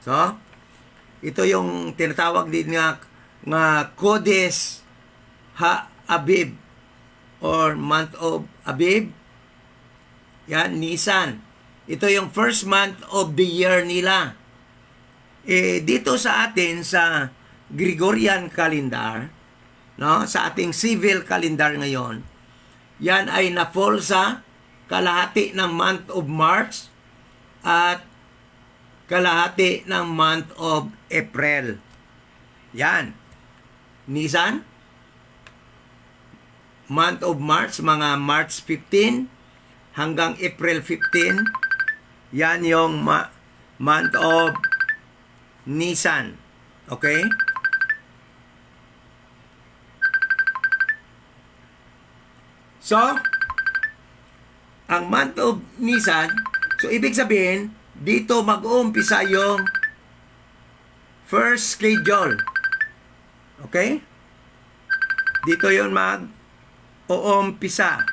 So, ito yung tinatawag din nga Kodesh Ha-Abib or month of Abib. Yan, Nisan. Ito yung first month of the year nila. Dito sa atin, sa Gregorian calendar, no, sa ating civil calendar ngayon, yan ay na-fall sa kalahati ng month of March at kalahati ng month of April. Yan. Nisan, month of March, mga March 15 hanggang April 15. Yan yung month of Nisan. Okay? So, ang month of Nisan, so ibig sabihin, dito mag-uumpisa yung first schedule. Okay? Dito yun mag-uumpisa.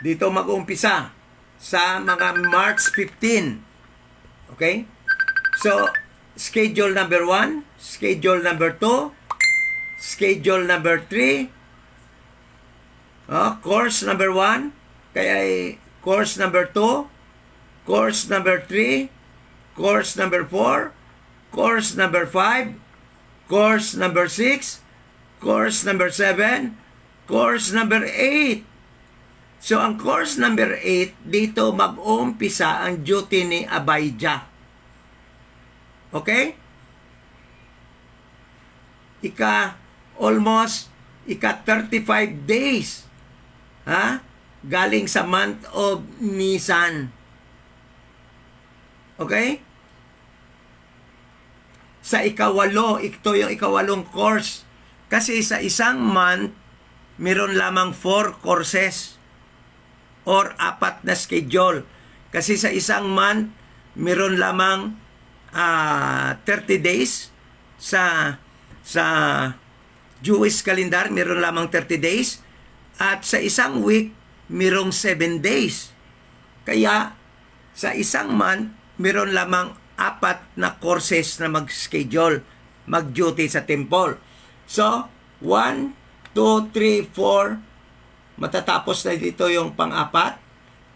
Dito mag-uumpisa sa mga March 15. Okay? So, schedule number 1, schedule number 2, schedule number 3, course number 1, kaya course number 2, course number 3, course number 4, course number 5, course number 6, course number 7, course number 8. So, ang course number 8, dito mag-uumpisa ang duty ni Abijah. Okay? Almost 35 days. Galing sa month of Nisan. Okay? Sa ito yung ikawalong course. Kasi sa isang month, meron lamang 4 courses or 4 na schedule. Kasi sa isang month, meron lamang 30 days. Sa Jewish calendar, meron lamang 30 days. At sa isang week, merong 7 days. Kaya, sa isang month, meron lamang 4 na courses na mag-schedule, mag-duty sa temple. So, 1, 2, 3, 4, matatapos na dito yung pang-4,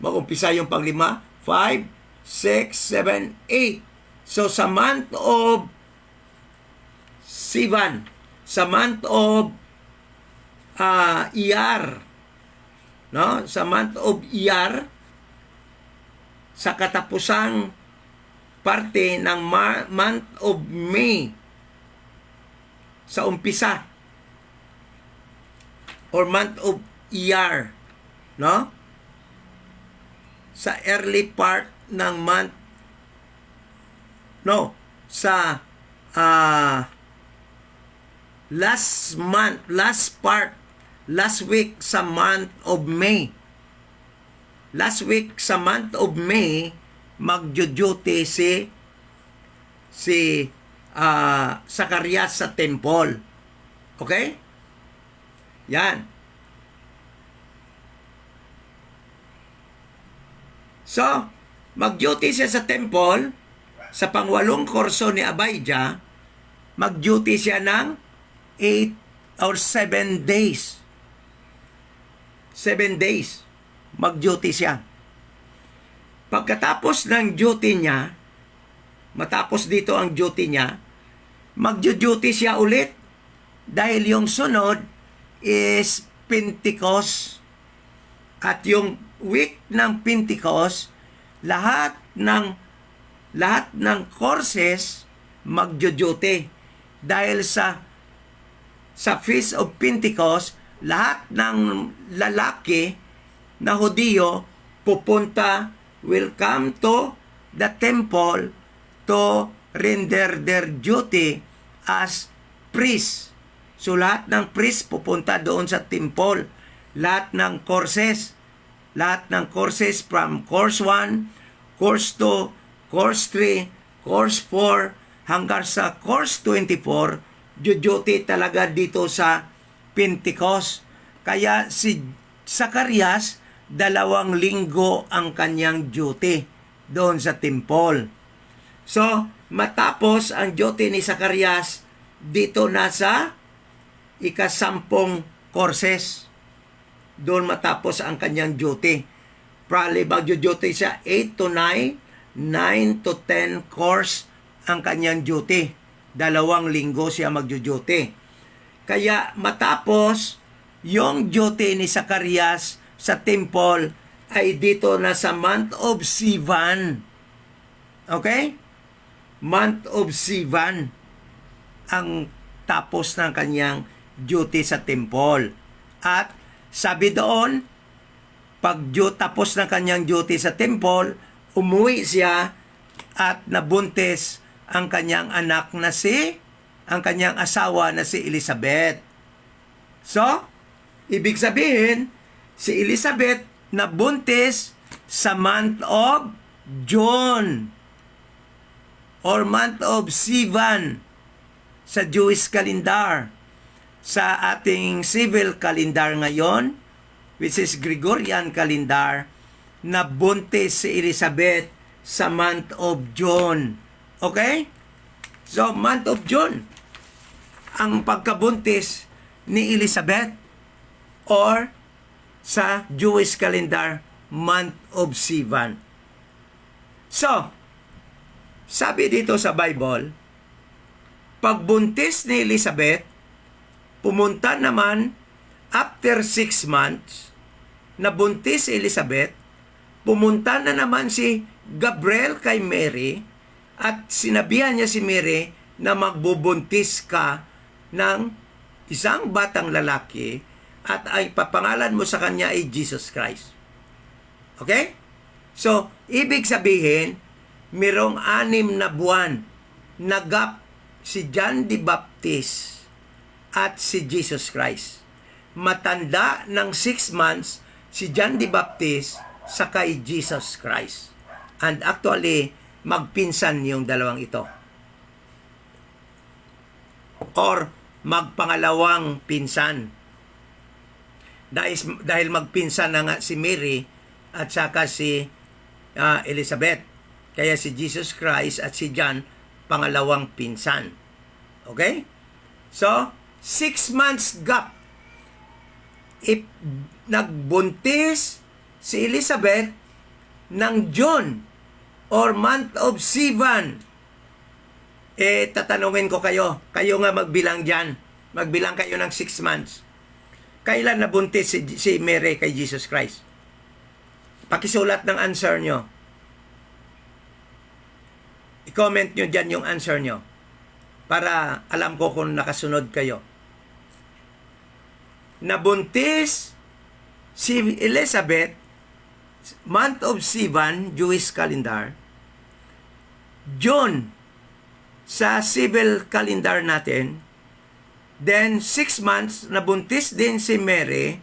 mag-umpisa yung pang-5, 5, 6, 7, 8. So, sa month of Sivan, sa month of Iyar, no? Sa month of Iyar, sa katapusang parte ng month of May, sa umpisa, or month of Iyar, no? Sa early part ng month, sa last part last week sa month of May. Last week sa month of May, magjo-duty si Zacarias sa temple. Okay? Yan. So, mag-duty siya sa temple, sa pangwalong kurso ni Abijah, mag-duty siya ng 8 or 7 days. 7 days, mag-duty siya. Pagkatapos ng duty niya, matapos dito ang duty niya, mag-duty siya ulit dahil yung sunod is Pentecost. At yung week ng Pentecost, lahat ng courses magjo-duty dahil sa Feast of Pentecost, lahat ng lalaki na Hudiyo pupunta, will come to the temple to render their duty as priest. So lahat ng priest pupunta doon sa temple. Lahat ng courses from course 1, course 2, course 3, course 4, hanggang sa course 24, duty talaga dito sa Pentecost. Kaya si Zacarias, 2 linggo ang kanyang duty doon sa temple. So, matapos ang duty ni Zacarias, dito nasa ika-10 courses. Doon matapos ang kanyang duty. Probably magjo-duty siya 8 to 9, 9 to 10 course ang kanyang duty. 2 linggo siya magjo-duty. Kaya matapos yung duty ni Zacarias sa temple ay dito na sa month of Sivan. Okay? Month of Sivan ang tapos ng kanyang duty sa temple. At sabi doon, pag tapos ng kanyang duty sa temple, umuwi siya at nabuntis ang kanyang asawa na si Elizabeth. So, ibig sabihin, si Elizabeth nabuntis sa month of June or month of Sivan sa Jewish calendar. Sa ating civil calendar ngayon, which is Gregorian calendar, nabuntis si Elizabeth sa month of June. Okay? So, month of June, ang pagkabuntis ni Elizabeth, or sa Jewish calendar, month of Sivan. So, sabi dito sa Bible, pagbuntis ni Elizabeth, pumunta naman after 6 months, nabuntis si Elizabeth, pumunta na naman si Gabriel kay Mary at sinabihan niya si Mary na magbubuntis ka ng isang batang lalaki at ay papangalan mo sa kanya ay Jesus Christ. Okay? So, ibig sabihin, mirong 6 na buwan na gap si John the Baptist at si Jesus Christ. Matanda ng 6 months si John the Baptist sa kay Jesus Christ. And actually, magpinsan yung dalawang ito. Or magpangalawang pinsan. Dahil magpinsan na nga si Mary at saka si Elizabeth. Kaya si Jesus Christ at si John, pangalawang pinsan. Okay? So, 6 months gap. If nagbuntis si Elizabeth ng June or month of Sivan, tatanungin ko kayo nga magbilang dyan. Magbilang kayo ng 6 months. Kailan nabuntis si Mary kay Jesus Christ? Pakisulat ng answer nyo. I-comment nyo dyan yung answer nyo para alam ko kung nakasunod kayo. Nabuntis si Elizabeth, month of Sivan, Jewish calendar, June, sa civil calendar natin, Then, 6 months, nabuntis din si Mary.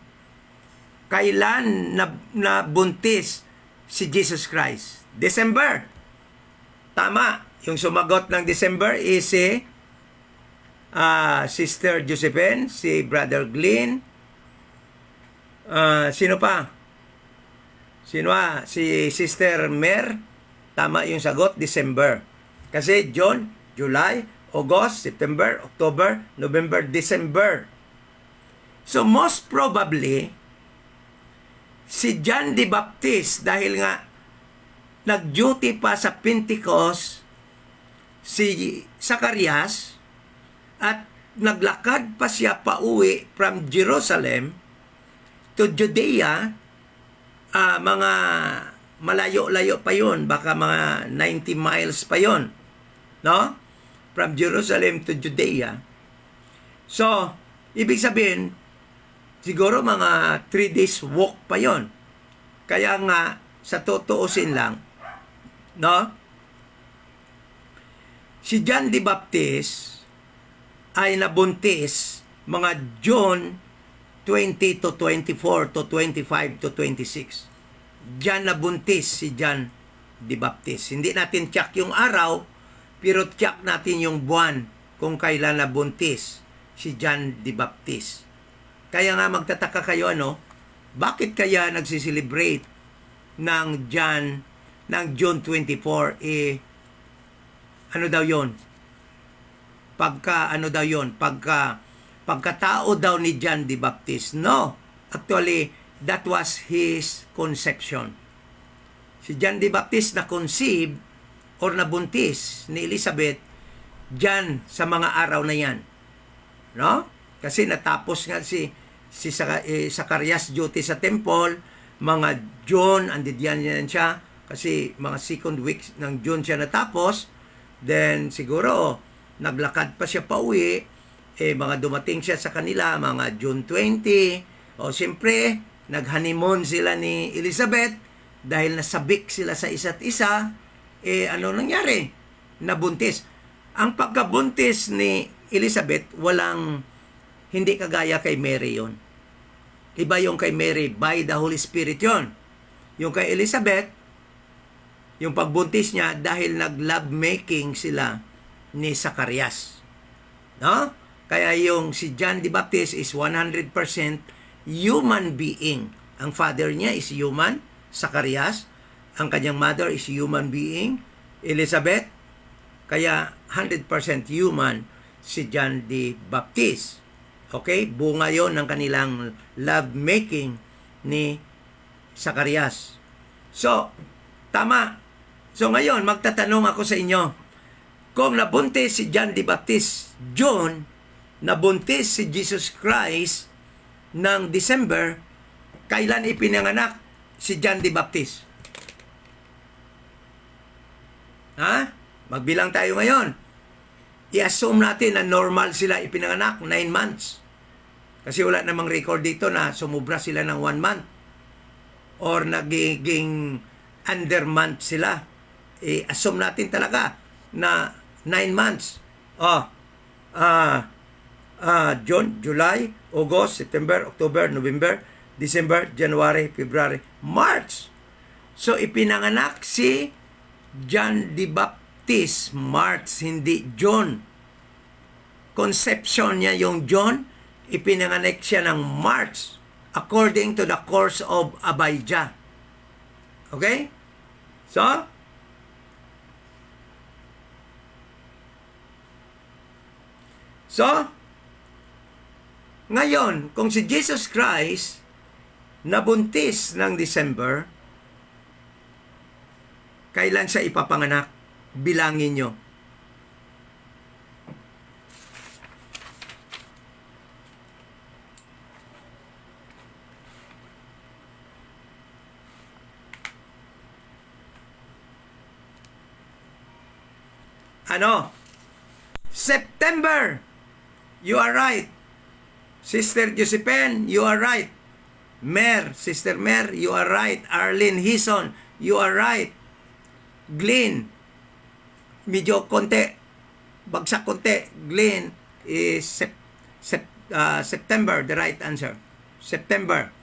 Kailan nabuntis si Jesus Christ? December. Tama. Yung sumagot ng December is si Sister Josephine, si Brother Glenn. Sino pa? Si Sister Mer. Tama yung sagot, December. Kasi June, July, August, September, October, November, December. So most probably, si John the Baptist, dahil nga nag-duty pa sa Pentecost si Zacarias at naglakad pa siya pauwi from Jerusalem to Judea, mga malayo-layo pa yun, baka mga 90 miles pa yun, no? From Jerusalem to Judea. So, ibig sabihin, siguro mga 3 days walk pa yon. Kaya nga, sa tutuusin lang, no? Si John the Baptist ay nabuntis mga June 20 to 24 to 25 to 26. Diyan nabuntis si John the Baptist. Hindi natin check yung araw, pero check natin yung buwan kung kailan nabuntis si John the Baptist. Kaya nga magtataka kayo, bakit kaya nagsiselebrate ng June 24, ano daw yon? Pagkatao daw ni John the Baptist. No, actually, that was his conception. Si John the Baptist na conceive or nabuntis ni Elizabeth dyan sa mga araw na yan. No? Kasi natapos nga si Zacarias duty sa temple, mga June, andiyan yan siya, kasi mga second week ng June siya natapos, then siguro, naglakad pa siya pauwi, mga dumating siya sa kanila, mga June 20, o siyempre, nag-honeymoon sila ni Elizabeth, dahil nasabik sila sa isa't isa, ano nangyari? Nabuntis. Ang pagkabuntis ni Elizabeth, hindi kagaya kay Mary yon. Iba yung kay Mary, by the Holy Spirit yon. Yung kay Elizabeth, yung pagbuntis niya, dahil nag-love making sila ni Zacarias. No? Kaya yung si John the Baptist is 100% human being. Ang father niya is human, Zacarias. Ang kanyang mother is human being, Elizabeth. Kaya 100% human si John the Baptist. Okay? Bunga yon ng kanilang love making ni Zacarias. So, tama. So ngayon, magtatanong ako sa inyo. Kung nabuntis si John the Baptist June, nabuntis si Jesus Christ ng December, kailan ipinanganak si John the Baptist? Ha? Magbilang tayo ngayon. I-assume natin na normal sila ipinanganak, 9 months. Kasi wala namang record dito na sumubra sila ng 1 month. Or nagiging under month sila. I-assume natin talaga na 9 months. June, July, August, September, October, November, December, January, February, March. So, ipinanganak si John the Baptist, March, hindi June. Conception niya yung June, ipinanganak siya ng March according to the course of Abijah. Okay? So, ngayon, kung si Jesus Christ nabuntis ng December, kailan siya ipapanganak? Bilangin nyo. September. You are right. Sister Josephine, you are right. Sister Mer, you are right. Arlene Hison, you are right. Glenn, medyo bagsak konti. Glenn is September, the right answer. September.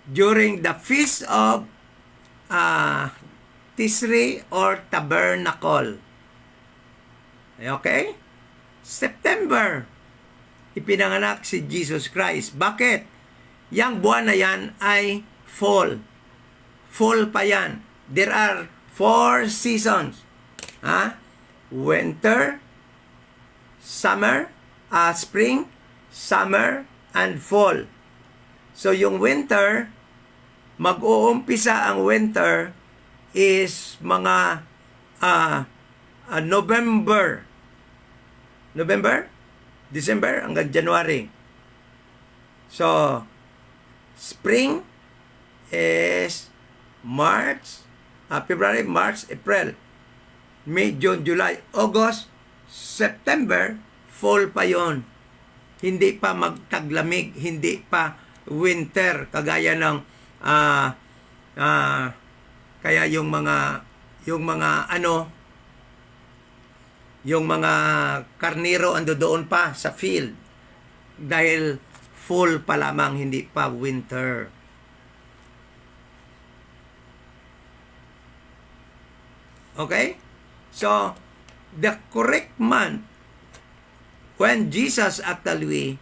During the feast of Tisri or Tabernacle. Okay? September. Ipinanganak si Jesus Christ. Bakit? Yang buwan na yan ay fall. Fall pa yan. There are 4 seasons. Winter, summer, spring, summer, and fall. So yung winter, mag-uumpisa ang winter is mga November, December hanggang January. So spring is March, February, March, April, May, June, July, August, September, fall pa yon. Hindi pa magtaglamig, hindi pa winter kagaya ng kaya yung mga karniro ando doon pa sa field dahil fall pa lamang, hindi pa winter. Okay? So, the correct month when Jesus actually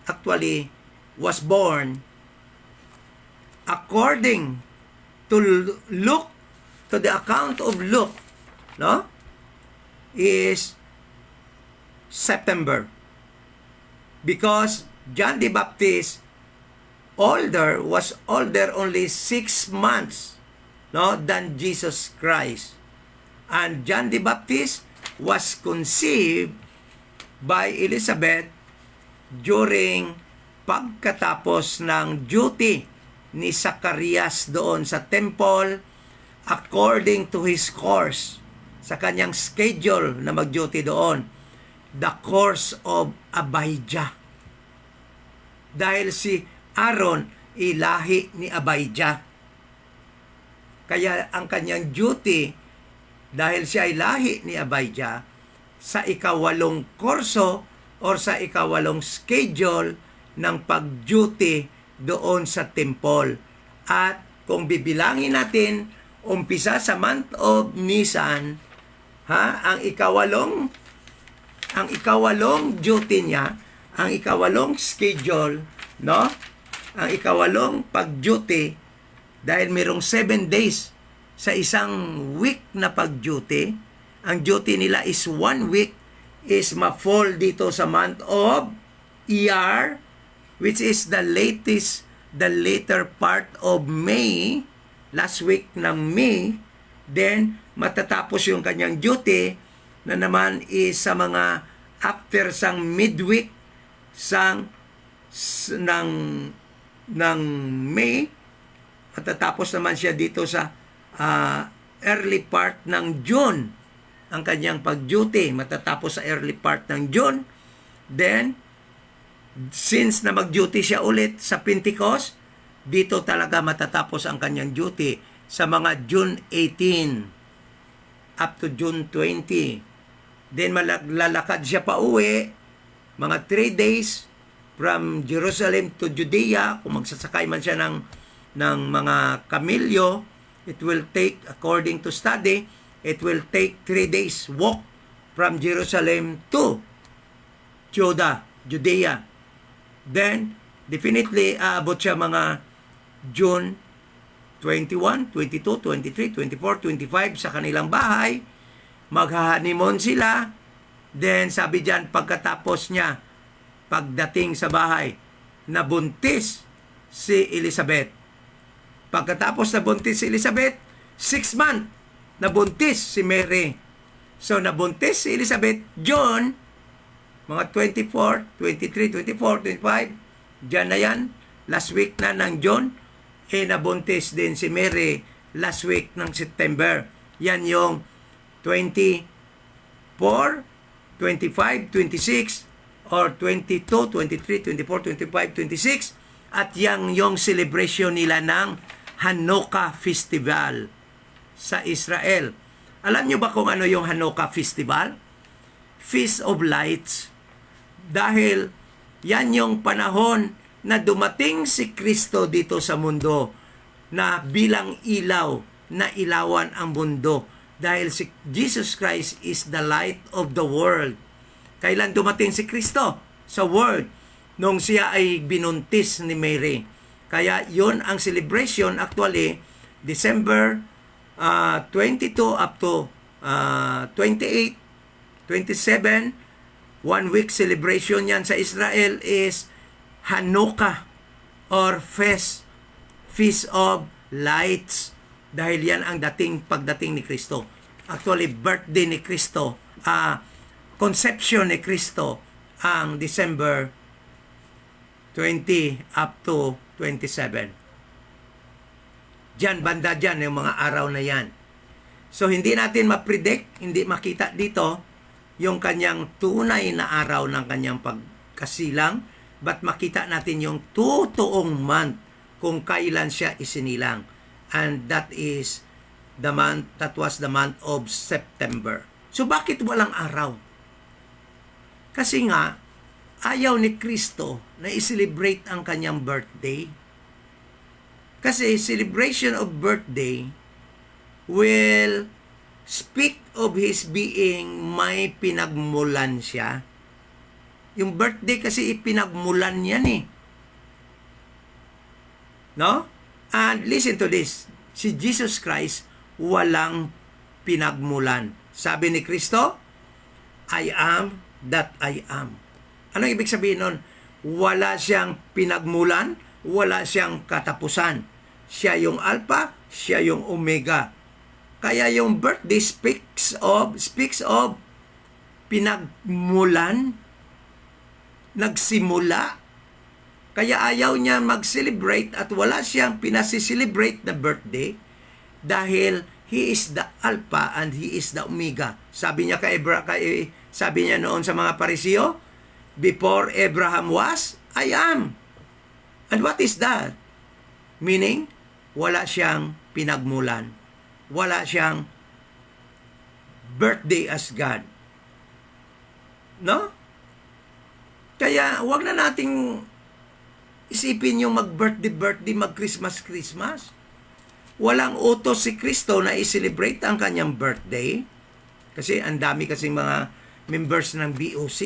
was born, according to Luke, to the account of Luke, no, is September. Because John the Baptist was older only 6 months, no, than Jesus Christ. And John the Baptist was conceived by Elizabeth during pagkatapos ng duty ni Zacarias doon sa temple according to his course, sa kanyang schedule na mag-duty doon, the course of Abijah. Dahil si Aaron ilahi ni Abijah. Kaya ang kanyang duty, dahil siya ay lahi ni Abijah, sa ikawalong kurso or sa ikawalong schedule ng pag-duty doon sa temple. At kung bibilangin natin, umpisa sa month of Nisan, ang ikawalong duty niya, ang ikawalong schedule, no? Ang ikawalong pag-duty, dahil mayroong 7 days sa isang week na pag-duty, ang duty nila is 1 week, is ma-fall dito sa month of Iyar, which is the later part of May, last week ng May. Then matatapos yung kanyang duty na naman is sa mga after sang midweek ng May. Matatapos naman siya dito sa early part ng June. Ang kanyang pag-duty matatapos sa early part ng June. Then since na mag-duty siya ulit sa Pentecost, dito talaga matatapos ang kanyang duty sa mga June 18 up to June 20. Then lalakad siya pa uwi, mga 3 days from Jerusalem to Judea. Kung magsasakay man siya ng mga kamilyo, it will take, according to study, it will take 3 days walk from Jerusalem to Judea. Then, definitely, aabot siya mga June 21, 22, 23, 24, 25 sa kanilang bahay. Maghahanimon sila. Then, sabi diyan, pagkatapos niya, pagdating sa bahay, nabuntis si Elizabeth. Pagkatapos nabuntis si Elizabeth, 6 months, nabuntis si Mary. So, nabuntis si Elizabeth, June, mga 24, 23, 24, 25, dyan na yan, last week na ng June, nabuntis din si Mary last week ng September. Yan yung 24, 25, 26, or 22, 23, 24, 25, 26, at yan yung celebration nila ng Hanukkah Festival sa Israel. Alam nyo ba kung ano yung Hanukkah Festival? Feast of Lights. Dahil Yan yung panahon na dumating si Kristo dito sa mundo na bilang ilaw na ilawan ang mundo. Dahil si Jesus Christ is the light of the world. Kailan dumating si Kristo sa world? Nung siya ay binuntis ni Mary. Kaya yon ang celebration actually, December 22 up to 28, 27, 1 week celebration yan sa Israel is Hanukkah or Feast of Lights. Dahil yan ang pagdating ni Kristo. Actually, birthday ni Kristo, conception ni Kristo ang December 20 up to 27. Diyan, banda dyan, yung mga araw na yan. So, hindi natin ma-predict, hindi makita dito yung kanyang tunay na araw ng kanyang pagkasilang, but makita natin yung totoong month kung kailan siya isinilang. And that is that was the month of September. So, bakit walang araw? Kasi nga, ayaw ni Kristo na i-celebrate ang kanyang birthday. Kasi celebration of birthday will speak of His being may pinagmulan siya. Yung birthday kasi ipinagmulan yan eh. No? And listen to this. Si Jesus Christ walang pinagmulan. Sabi ni Kristo, I am that I am. Anong ibig sabihin nun? Wala siyang pinagmulan, wala siyang katapusan. Siya yung Alpha, siya yung Omega. Kaya yung birthday speaks of pinagmulan, nagsimula. Kaya ayaw niya mag-celebrate at wala siyang pinasi-celebrate na birthday dahil He is the Alpha and He is the Omega. Sabi niya sabi niya noon sa mga Pariseo, before Abraham was, I am. And what is that? Meaning, wala siyang pinagmulan. Wala siyang birthday as God. No? Kaya, wag na nating isipin yung mag-birthday, mag-Christmas. Walang utos si Kristo na i-celebrate ang kanyang birthday. Kasi ang dami kasing mga members ng BOC.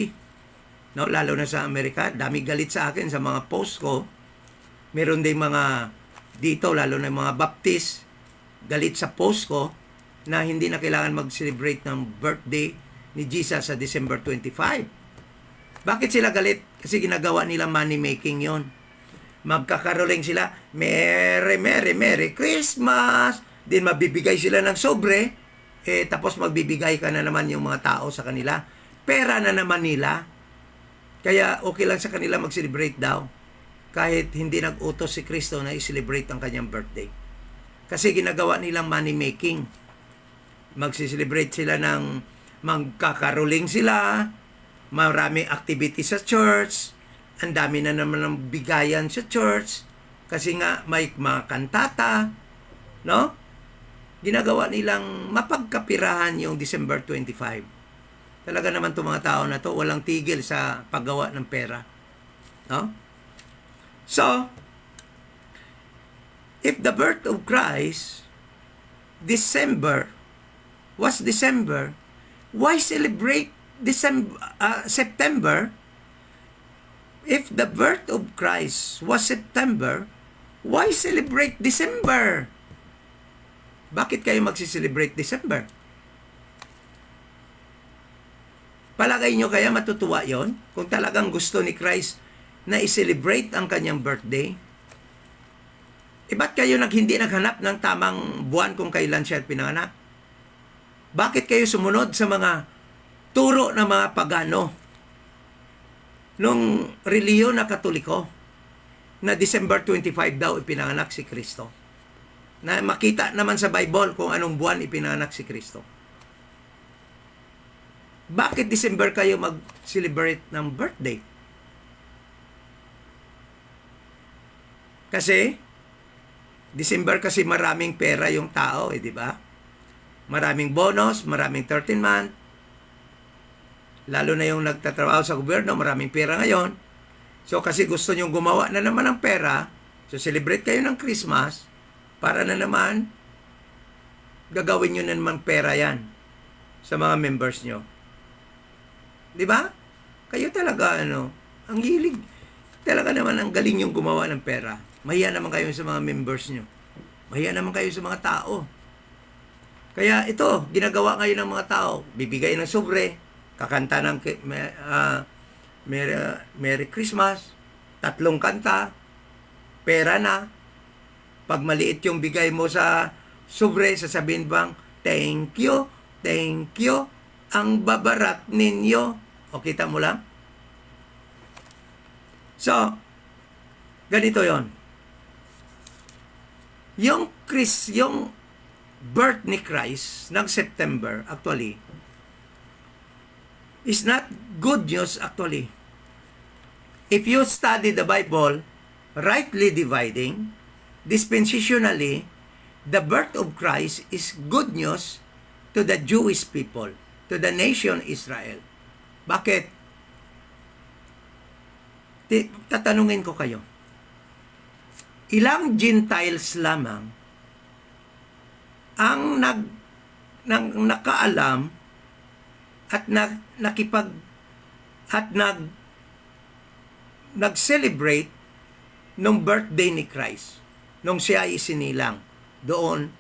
No, lalo na sa Amerika, dami galit sa akin sa mga post ko. Meron din mga dito, lalo na mga Baptist, galit sa post ko na hindi na kailangan mag-celebrate ng birthday ni Jesus sa December 25. Bakit sila galit? Kasi ginagawa nila money making yon. Magkakaroling sila, Merry, Merry, Merry Christmas! Then mabibigay sila ng sobre, tapos magbibigay ka na naman yung mga tao sa kanila. Pera na naman nila. Kaya okay lang sa kanila mag-celebrate daw. Kahit hindi nag-utos si Kristo na i-celebrate ang kanyang birthday. Kasi ginagawa nilang money making. Mag-celebrate sila ng magkakaroling sila, maraming activity sa church, ang dami na naman ng bigayan sa church, kasi nga may mga kantata, no? Ginagawa nilang mapagkapirahan yung December 25. Talaga naman itong mga tao na to walang tigil sa paggawa ng pera. No? So, if the birth of Christ, was December, why celebrate September? If the birth of Christ was September, why celebrate December? Bakit kayo magsiselebrate December? Palagay nyo kaya matutuwa yon kung talagang gusto ni Christ na i-celebrate ang kanyang birthday? Ba't kayo hindi naghanap ng tamang buwan kung kailan siya pinanganak? Bakit kayo sumunod sa mga turo ng mga pagano nung reliyon na Katoliko na December 25 daw ipinanganak si Kristo? Na makita naman sa Bible kung anong buwan ipinanganak si Kristo. Bakit December kayo mag-celebrate ng birthday? Kasi, December kasi maraming pera yung tao, di ba? Maraming bonus, maraming 13 month. Lalo na yung nagtatrabaho sa gobyerno, maraming pera ngayon. So kasi gusto nyong gumawa na naman ng pera, so celebrate kayo ng Christmas, para na naman gagawin nyo na naman pera yan sa mga members nyo. Di ba? Kayo talaga, ang hilig. Talaga naman ang galing yung gumawa ng pera. Mahiya naman kayo sa mga members nyo. Mahiya naman kayo sa mga tao. Kaya ito, ginagawa ngayon ng mga tao. Bibigay ng sobre, kakanta ng Merry Christmas, 3 kanta, pera na. Pag maliit yung bigay mo sa sobre, sasabihin bang, thank you, ang babarat ninyo. O kita mo lang? So, ganito yon. Yung birth ni Christ ng September, actually, is not good news actually. If you study the Bible, rightly dividing, dispensationally, the birth of Christ is good news to the Jewish people, to the nation Israel. Bakit? Tatanungin ko kayo. Ilang Gentiles lamang ang nakaalam at nag-celebrate nung birthday ni Christ, nung siya ay isinilang doon.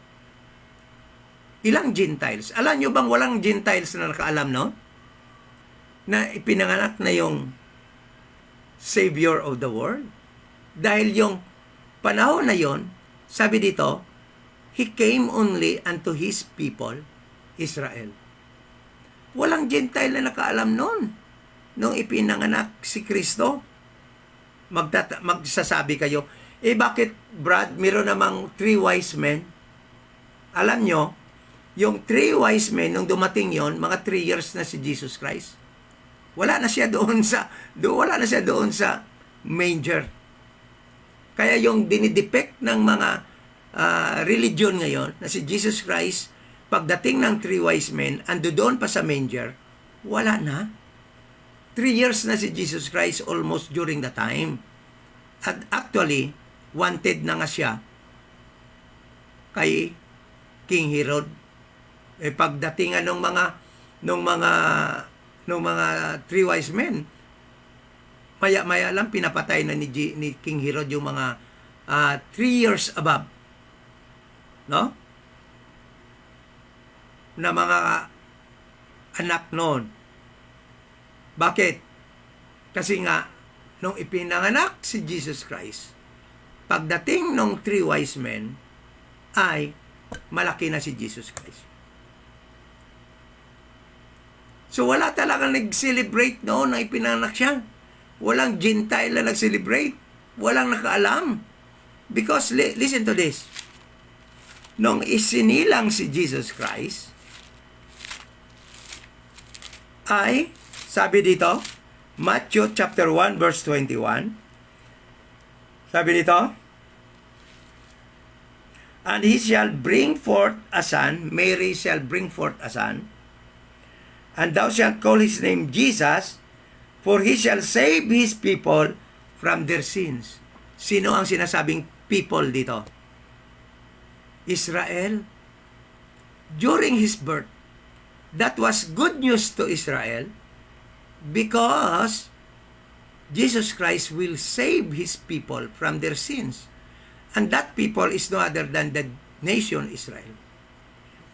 Ilang Gentiles? Alam nyo bang walang Gentiles na nakaalam, no? Na ipinanganak na yung Savior of the world? Dahil yung panahon na yon, sabi dito, He came only unto His people, Israel. Walang Gentile na nakaalam noon. Nung ipinanganak si Kristo, magsasabi kayo, bakit Brad, meron namang 3 wise men? Alam nyo, yung 3 wise men, nung dumating yon, mga 3 years na si Jesus Christ. Wala na siya doon sa manger. Kaya yung dinidepict ng mga religion ngayon na si Jesus Christ, pagdating ng 3 wise men, ando doon pa sa manger, wala na. 3 years na si Jesus Christ almost during the time. At actually, wanted na nga siya kay King Herod. Pagdating ng mga 3 wise men, maya lang pinapatay na ni King Herod yung mga 3 years above, no? Na mga anak noon. Bakit? Kasi nga, nung ipinanganak si Jesus Christ, pagdating nung 3 wise men, ay malaki na si Jesus Christ. So wala talagang nag-celebrate noon na ipinanganak siya. Walang Gentile na nag-celebrate. Walang nakaalam. Because, listen to this. Nung isinilang si Jesus Christ, ay, sabi dito, Matthew chapter 1 verse 21, sabi dito, and he shall bring forth a son, Mary shall bring forth a son, and thou shalt call his name Jesus, for he shall save his people from their sins. Sino ang sinasabing people dito? Israel. During his birth, that was good news to Israel because Jesus Christ will save his people from their sins. And that people is no other than the nation Israel.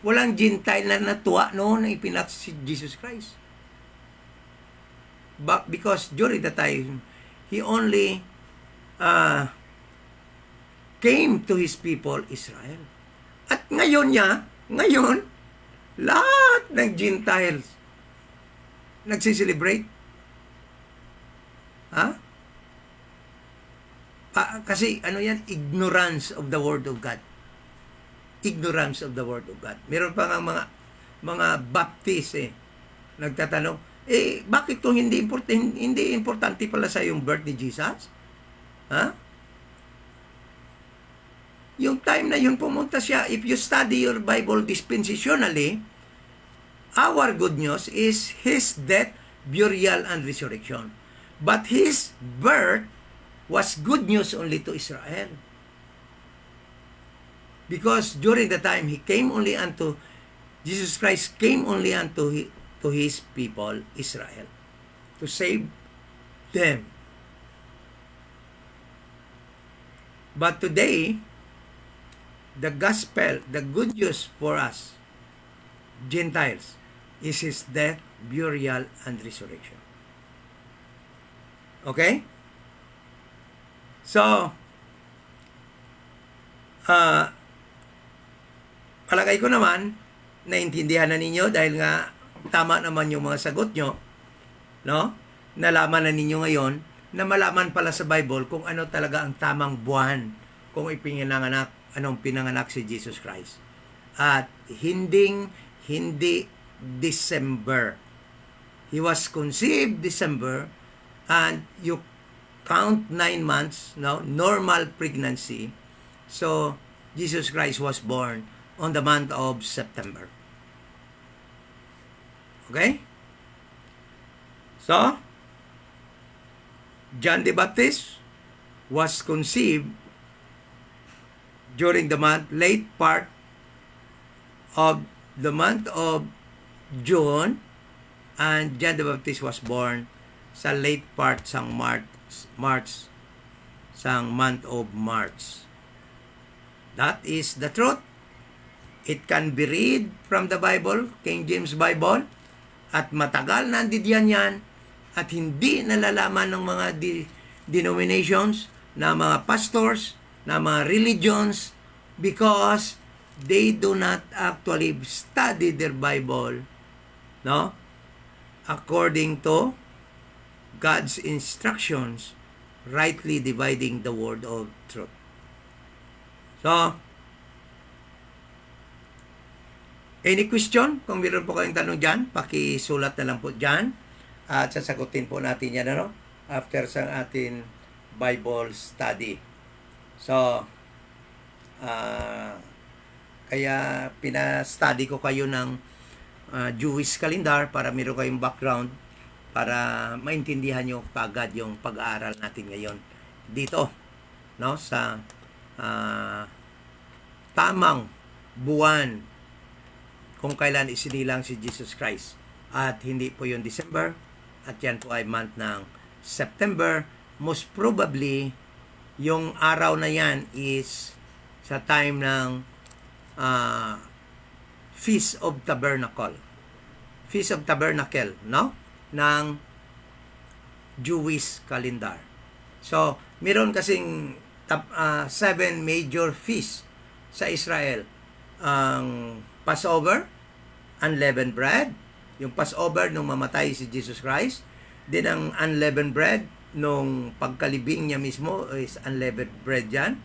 Walang Gentile na natuwa noon na ipinak si Jesus Christ. But because during the time, He only came to His people, Israel. At ngayon, lahat ng Gentiles nagsiselebrate. Ha? Kasi yan? Ignorance of the Word of God. Ignorance of the Word of God. Meron pa nga mga Baptist nagtatanong, bakit kung hindi importante pala sa yung birth ni Jesus? Ha? Yung time na yun pumunta siya, if you study your Bible dispensationally, our good news is His death, burial, and resurrection. But his birth was good news only to Israel. Because during the time Jesus Christ came only to his people, Israel, to save them. But today, the gospel, the good news for us, Gentiles, is his death, burial, and resurrection. Okay? So, palagay ko naman, naintindihan na ninyo dahil nga tama naman yung mga sagot nyo, no? Nalaman na ninyo ngayon na malaman pala sa Bible kung ano talaga ang tamang buwan kung anong pinanganak si Jesus Christ. At hindi December. He was conceived December, and you count 9 months, no? Normal pregnancy. So, Jesus Christ was born on the month of September. Okay? So, John the Baptist was conceived during the late part of the month of June, and John the Baptist was born sa late part sang March sang month of March. That is the truth. It can be read from the Bible, King James Bible, at matagal na nandiyan yan, at hindi nalalaman ng mga denominations, na mga pastors, na mga religions, because they do not actually study their Bible, no? According to God's instructions, rightly dividing the word of truth. So, any question? Kung meron po kayong tanong dyan, pakisulat na lang po dyan. At sasagutin po natin yan, ano? After sa atin Bible study. So, kaya pina-study ko kayo ng Jewish calendar para meron kayong background para maintindihan nyo kagad yung pag-aaral natin ngayon dito, no? Sa tamang buwan kung kailan isinilang si Jesus Christ. At hindi po yung December, at yan po ay month ng September. Most probably, yung araw na yan is sa time ng Feast of Tabernacle. Feast of Tabernacle, no? Ng Jewish calendar. So, meron kasing 7 major feasts sa Israel. Ang Passover, unleavened bread, yung Passover nung mamatay si Jesus Christ. Then ang unleavened bread nung pagkalibing niya mismo is unleavened bread yan.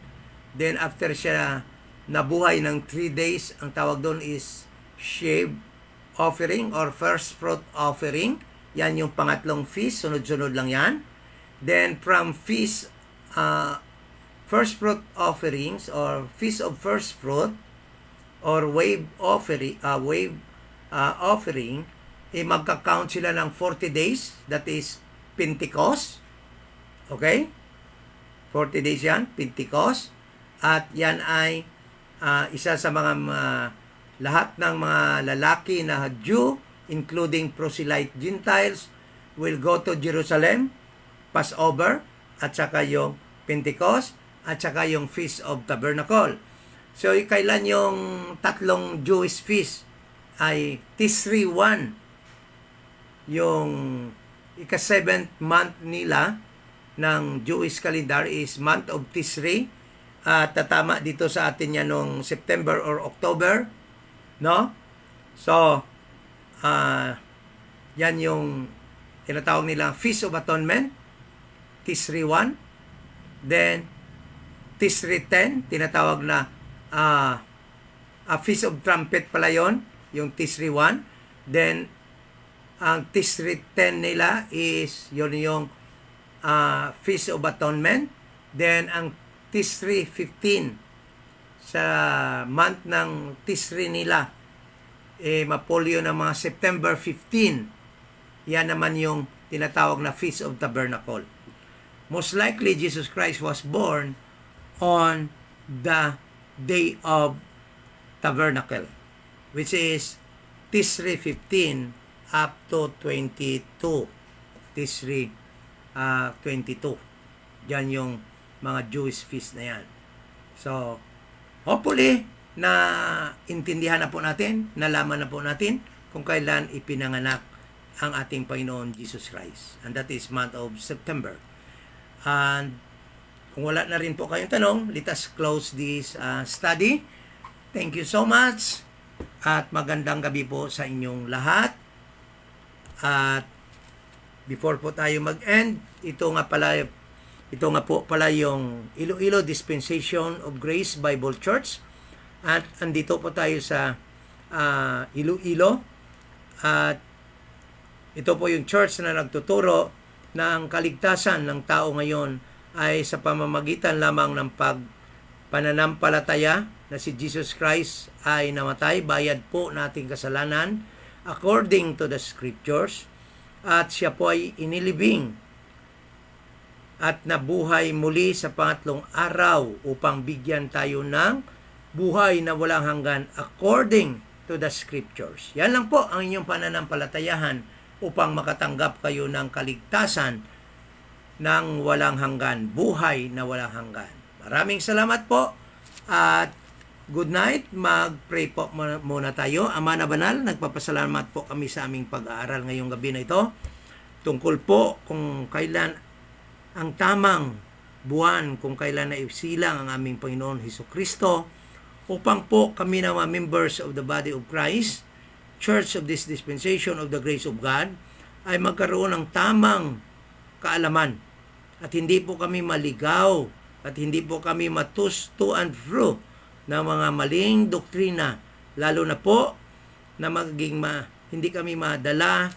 Then after siya nabuhay ng 3 days, ang tawag doon is shave offering or first fruit offering. Yan yung pangatlong feast, sunod-sunod lang yan. Then from feast, first fruit offerings or feast of first fruit or wave offering, magka-count sila ng 40 days, that is Pentecost. Okay? 40 days yan, Pentecost. At yan ay isa sa mga lahat ng mga lalaki na Jew, including proselyte Gentiles, will go to Jerusalem, Passover, at saka yung Pentecost, at saka yung Feast of Tabernacle. So, kailan yung tatlong Jewish feast ay Tisri 1, yung ika-7th month nila ng Jewish calendar is month of Tisri. Tatama dito sa atin yan noong September or October, no? So, yan yung tinatawag nila Feast of Atonement, Tisri 1. Then, Tisri 10, tinatawag na Feast of Trumpet pala yon, yung Tisri 1. Then, ang Tisri 10 nila is yun yung Feast of Atonement. Then, ang Tisri 15 sa month ng Tisri nila, mapolyo ng mga September 15. Yan naman yung tinatawag na Feast of Tabernacle. Most likely, Jesus Christ was born on the Day of Tabernacle, which is Tisri 15 up to 22. Tisri 22. Diyan yung mga Jewish feast na yan. So, hopefully, na intindihan na po natin, nalaman na po natin kung kailan ipinanganak ang ating Panginoon Jesus Christ. And that is month of September. And kung wala na rin po kayong tanong, let us close this study. Thank you so much. At magandang gabi po sa inyong lahat. At before po tayo mag-end, ito nga po pala yung Iloilo Dispensation of Grace Bible Church. At andito po tayo sa Iloilo. At ito po yung church na nagtuturo na ang kaligtasan ng tao ngayon ay sa pamamagitan lamang ng pananampalataya na si Jesus Christ ay namatay, bayad po nating kasalanan according to the scriptures, at siya po ay inilibing at nabuhay muli sa pangatlong araw upang bigyan tayo ng buhay na walang hanggan according to the scriptures. Yan lang po ang inyong pananampalatayahan upang makatanggap kayo ng kaligtasan ng walang hanggan, buhay na walang hanggan. Maraming salamat po at good night. Mag-pray po muna tayo. Ama na banal, nagpapasalamat po kami sa aming pag-aaral ngayong gabi na ito. Tungkol po kung kailan ang tamang buwan, kung kailan na isilang ang aming Panginoon Hesukristo, upang po kami na mga members of the body of Christ, Church of this Dispensation of the Grace of God, ay magkaroon ng tamang kaalaman. At hindi po kami maligaw at hindi po kami matus to and fro ng mga maling doktrina, lalo na po na hindi kami madala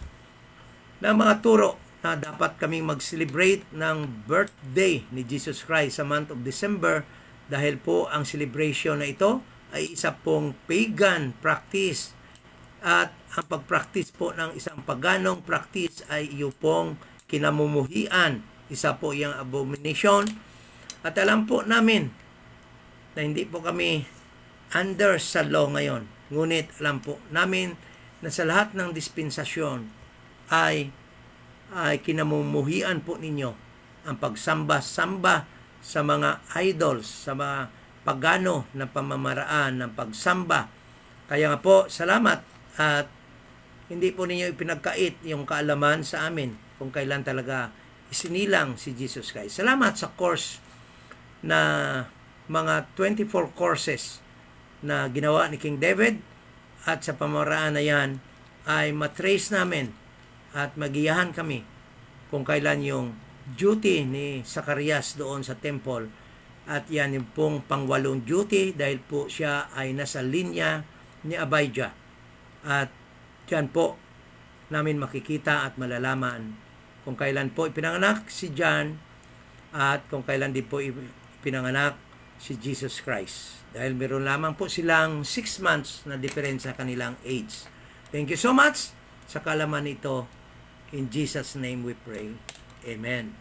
ng mga turo na dapat kaming mag-celebrate ng birthday ni Jesus Christ sa month of December, dahil po ang celebration na ito ay isa pong pagan practice, at ang pag-practice po ng isang paganong practice ay iyo pong kinamumuhian. Isa po yung abomination. At alam po namin na hindi po kami under sa law ngayon. Ngunit alam po namin na sa lahat ng dispensasyon ay kinamumuhian po ninyo ang pagsamba-samba sa mga idols, sa mga pagano na pamamaraan ng pagsamba. Kaya nga po, salamat at hindi po ninyo ipinagkait yung kaalaman sa amin kung kailan talaga isinilang si Jesus Christ. Salamat sa course na mga 24 courses na ginawa ni King David, at sa pamamaraan na yan ay matrace namin at magiyahan kami kung kailan yung duty ni Zacarias doon sa temple, at yan yung pong pangwalong duty dahil po siya ay nasa linya ni Abijah. At dyan po namin makikita at malalaman kung kailan po ipinanganak si John at kung kailan din po ipinanganak si Jesus Christ. Dahil meron lamang po silang 6 months na diferensya sa kanilang age. Thank you so much sa kaalaman ito. In Jesus' name we pray. Amen.